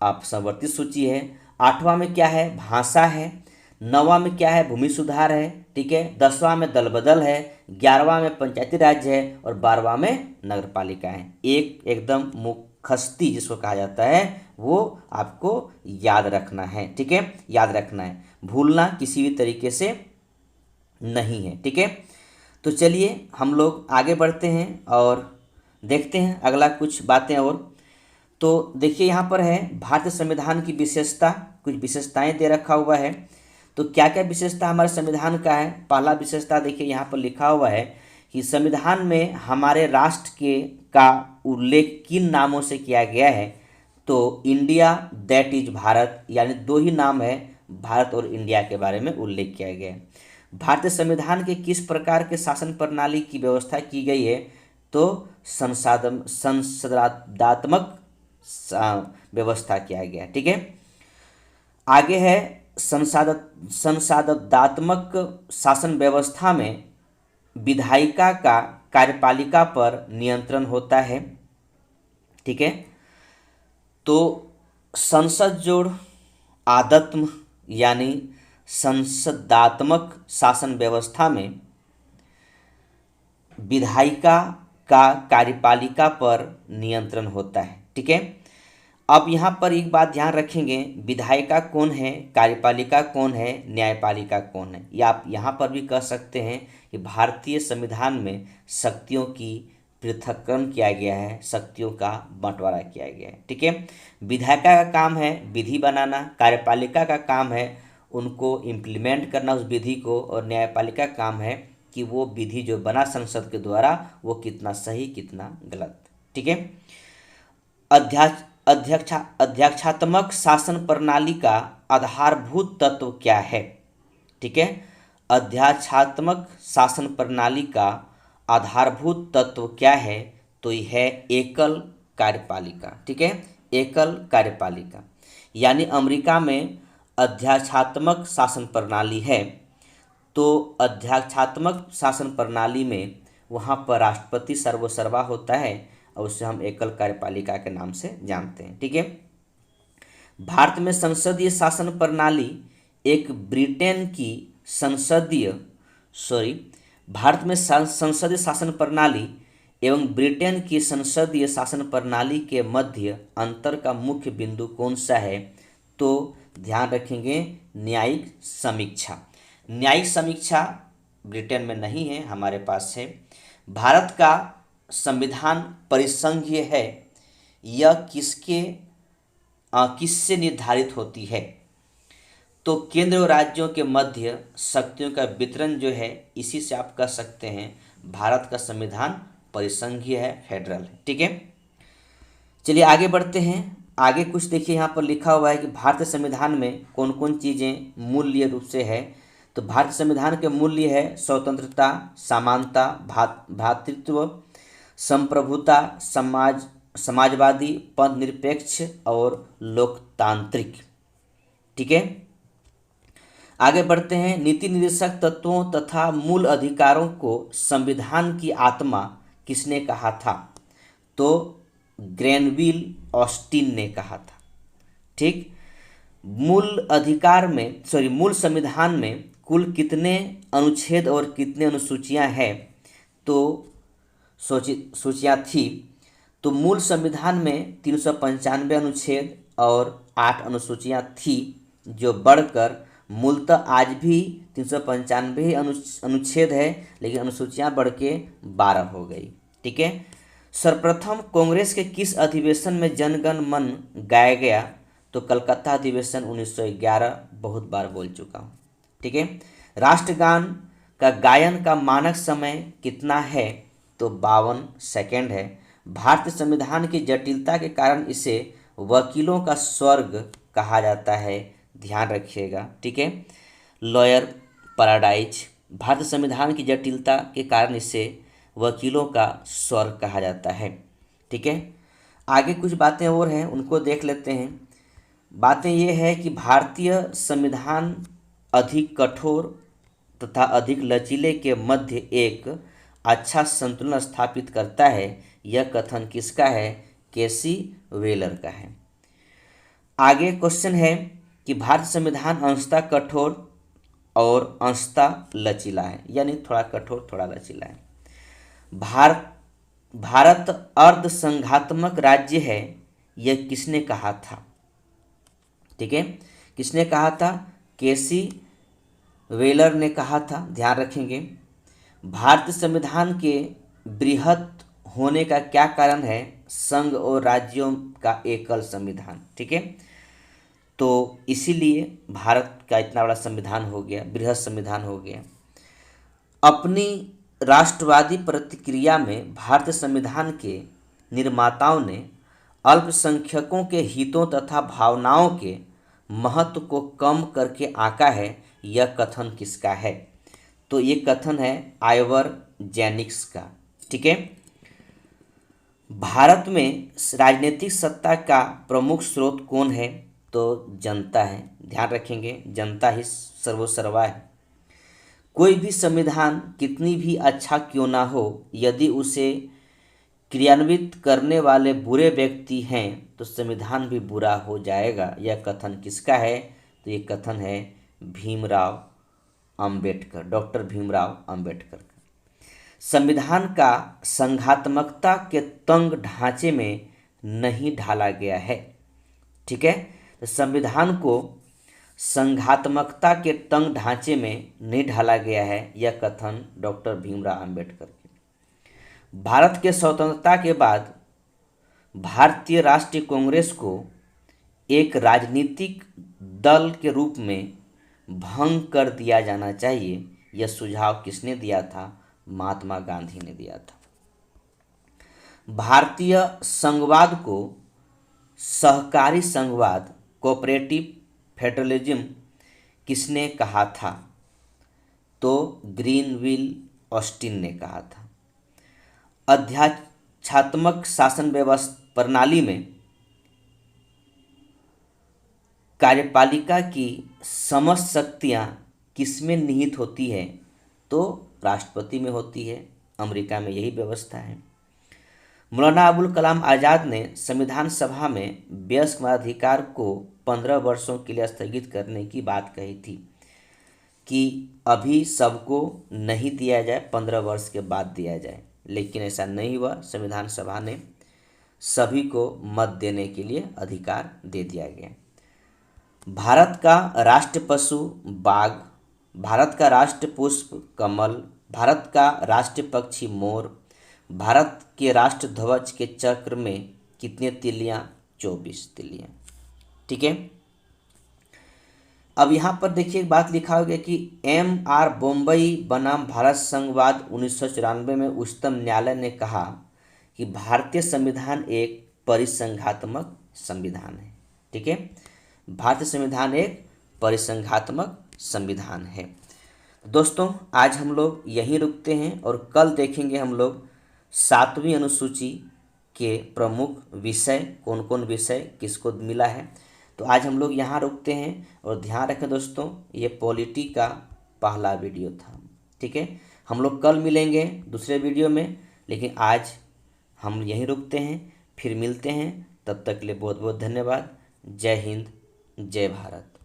[SPEAKER 1] आप संवर्धित सूची है। 8वां में क्या है? भाषा है। 9वां में क्या है? भूमि सुधार है। ठीक है, 10वां में दल बदल है। 11वां में पंचायती राज है और 12वां में नगर पालिका है। एकदम मुखस्ती जिसको कहा जाता है वो आपको याद रखना है। ठीक है, याद रखना है, भूलना किसी भी तरीके से नहीं है। ठीक है, तो चलिए हम लोग आगे बढ़ते हैं और देखते हैं अगला कुछ बातें। और तो देखिए यहाँ पर है भारतीय संविधान की विशेषता, कुछ विशेषताएं दे रखा हुआ है। तो क्या क्या विशेषता हमारे संविधान का है? पहला विशेषता देखिए यहाँ पर लिखा हुआ है कि संविधान में हमारे राष्ट्र के का उल्लेख किन नामों से किया गया है? तो इंडिया, दैट इज भारत, यानी दो ही नाम है, भारत और इंडिया के बारे में उल्लेख किया गया है। भारतीय संविधान के किस प्रकार के शासन प्रणाली की व्यवस्था की गई है? तो संसदात्मक व्यवस्था किया गया है। ठीक है, आगे है संसदात्मक शासन व्यवस्था में विधायिका का कार्यपालिका पर नियंत्रण होता है। ठीक है, तो संसद जोड़ आदत्म यानी संसदात्मक शासन व्यवस्था में विधायिका का कार्यपालिका पर नियंत्रण होता है। ठीक है, अब यहाँ पर एक बात ध्यान रखेंगे, विधायिका कौन है, कार्यपालिका कौन है, न्यायपालिका कौन है। या आप यहाँ पर भी कह सकते हैं कि भारतीय संविधान में शक्तियों की पृथक्करण किया गया है, शक्तियों का बंटवारा किया गया है। ठीक है, विधायिका का काम है विधि बनाना, कार्यपालिका का काम है उनको इम्प्लीमेंट करना उस विधि को, और न्यायपालिका का काम है कि वो विधि जो बना संसद के द्वारा वो कितना सही कितना गलत। ठीक है, अध्यक्षात्मक शासन प्रणाली का आधारभूत तत्व क्या है? ठीक है, अध्यक्षात्मक शासन प्रणाली का आधारभूत तत्व क्या है? तो यह है एकल कार्यपालिका। ठीक है, एकल कार्यपालिका, यानी अमेरिका में अध्यक्षात्मक शासन प्रणाली है, तो अध्यक्षात्मक शासन प्रणाली में वहाँ पर राष्ट्रपति सर्वसर्वा होता है और उसे हम एकल कार्यपालिका के नाम से जानते हैं। ठीक है, भारत में संसदीय शासन प्रणाली एक ब्रिटेन की भारत में संसदीय शासन प्रणाली एवं ब्रिटेन की संसदीय शासन प्रणाली के मध्य अंतर का मुख्य बिंदु कौन सा है? तो ध्यान रखेंगे न्यायिक समीक्षा। न्यायिक समीक्षा ब्रिटेन में नहीं है, हमारे पास है। भारत का संविधान परिसंघीय है, यह किससे निर्धारित होती है? तो केंद्र और राज्यों के मध्य शक्तियों का वितरण जो है, इसी से आप कह सकते हैं भारत का संविधान परिसंघीय है, फेडरल है। ठीक है, चलिए आगे बढ़ते हैं। आगे कुछ देखिए यहाँ पर लिखा हुआ है कि भारतीय संविधान में कौन कौन चीज़ें मूल्य रूप से है। तो भारतीय संविधान के मूल्य है स्वतंत्रता, समानता, भ्रातृत्व, संप्रभुता, समाजवादी, पथ निरपेक्ष और लोकतांत्रिक। ठीक है, आगे बढ़ते हैं। नीति निर्देशक तत्वों तथा मूल अधिकारों को संविधान की आत्मा किसने कहा था? तो ग्रेनविल ऑस्टिन ने कहा था। ठीक, मूल संविधान में कुल कितने अनुच्छेद और कितने अनुसूचियां हैं? तो सूचियाँ थी। तो मूल संविधान में 395 अनुच्छेद और 8 अनुसूचियाँ थी, जो बढ़कर मूलतः आज भी 395 अनुच्छेद है, लेकिन अनुसूचियाँ बढ़ के 12 हो गई। ठीक है, सर्वप्रथम कांग्रेस के किस अधिवेशन में जनगण मन गाया गया? तो कलकत्ता अधिवेशन 1911, बहुत बार बोल चुका हूँ। ठीक है, राष्ट्रगान का गायन का मानक समय कितना है? तो 52 सेकेंड है। भारतीय संविधान की जटिलता के कारण इसे वकीलों का स्वर्ग कहा जाता है, ध्यान रखिएगा। ठीक है, लॉयर पैराडाइज। भारतीय संविधान की जटिलता के कारण इसे वकीलों का स्वर्ग कहा जाता है। ठीक है, आगे कुछ बातें और हैं, उनको देख लेते हैं। बातें ये है कि भारतीय संविधान अधिक कठोर तथा अधिक लचीले के मध्य एक अच्छा संतुलन स्थापित करता है। यह कथन किसका है? केसी वेलर का है। आगे क्वेश्चन है कि भारतीय संविधान अंशतः कठोर और अंशतः लचीला है, यानी थोड़ा कठोर थोड़ा लचीला है। भारत अर्ध संघात्मक राज्य है, यह किसने कहा था? ठीक है, किसने कहा था? केसी वेलर ने कहा था, ध्यान रखेंगे। भारतीय संविधान के बृहत होने का क्या कारण है? संघ और राज्यों का एकल संविधान। ठीक है, तो इसीलिए भारत का इतना बड़ा संविधान हो गया, बृहद संविधान हो गया। अपनी राष्ट्रवादी प्रतिक्रिया में भारतीय संविधान के निर्माताओं ने अल्पसंख्यकों के हितों तथा भावनाओं के महत्व को कम करके आंका है। यह कथन किसका है? तो ये कथन है आइवर जेनिक्स का। ठीक है। भारत में राजनीतिक सत्ता का प्रमुख स्रोत कौन है? तो जनता है। ध्यान रखेंगे, जनता ही सर्वोसर्वा है। कोई भी संविधान कितनी भी अच्छा क्यों ना हो, यदि उसे क्रियान्वित करने वाले बुरे व्यक्ति हैं तो संविधान भी बुरा हो जाएगा। यह कथन किसका है? तो ये कथन है भीमराव अंबेडकर, डॉक्टर भीमराव अंबेडकर का। संविधान का संघात्मकता के तंग ढांचे में नहीं ढाला गया है। ठीक है। तो संविधान को संघात्मकता के तंग ढांचे में नहीं ढाला गया है, यह कथन डॉक्टर भीमराव अंबेडकर के। भारत के स्वतंत्रता के बाद भारतीय राष्ट्रीय कांग्रेस को एक राजनीतिक दल के रूप में भंग कर दिया जाना चाहिए। यह सुझाव किसने दिया था? महात्मा गांधी ने दिया था। भारतीय संघवाद को सहकारी संघवाद, कोऑपरेटिव फेडरलिज्म किसने कहा था? तो ग्रीनविल ऑस्टिन ने कहा था। अध्यात्मक शासन व्यवस्था प्रणाली में कार्यपालिका की समस्त शक्तियाँ किसमें निहित होती है? तो राष्ट्रपति में होती है। अमेरिका में यही व्यवस्था है। मौलाना अबुल कलाम आज़ाद ने संविधान सभा में वयस्क मताधिकार को 15 वर्षों के लिए स्थगित करने की बात कही थी कि अभी सबको नहीं दिया जाए, 15 वर्ष के बाद दिया जाए, लेकिन ऐसा नहीं हुआ। संविधान सभा ने सभी को मत देने के लिए अधिकार दे दिया गया। भारत का राष्ट्र पशु बाघ, भारत का राष्ट्र पुष्प कमल, भारत का राष्ट्र पक्षी मोर, भारत के राष्ट्र ध्वज के चक्र में कितने तिलियां? 24 तिलियां। ठीक है। अब यहाँ पर देखिए एक बात लिखा हो गया कि M.R. बोम्बई बनाम भारत संघवाद 1994 में उच्चतम न्यायालय ने कहा कि भारतीय संविधान एक परिसंघात्मक संविधान है। ठीक है। भारतीय संविधान एक परिसंघात्मक संविधान है। दोस्तों, आज हम लोग यहीं रुकते हैं और कल देखेंगे हम लोग 7वीं अनुसूची के प्रमुख विषय, कौन कौन विषय किसको मिला है। तो आज हम लोग यहाँ रुकते हैं और ध्यान रखें दोस्तों, ये पॉलिटी का पहला वीडियो था। ठीक है। हम लोग कल मिलेंगे दूसरे वीडियो में, लेकिन आज हम यहीं रुकते हैं, फिर मिलते हैं। तब तक के लिए बहुत बहुत धन्यवाद। जय हिंद, जय भारत।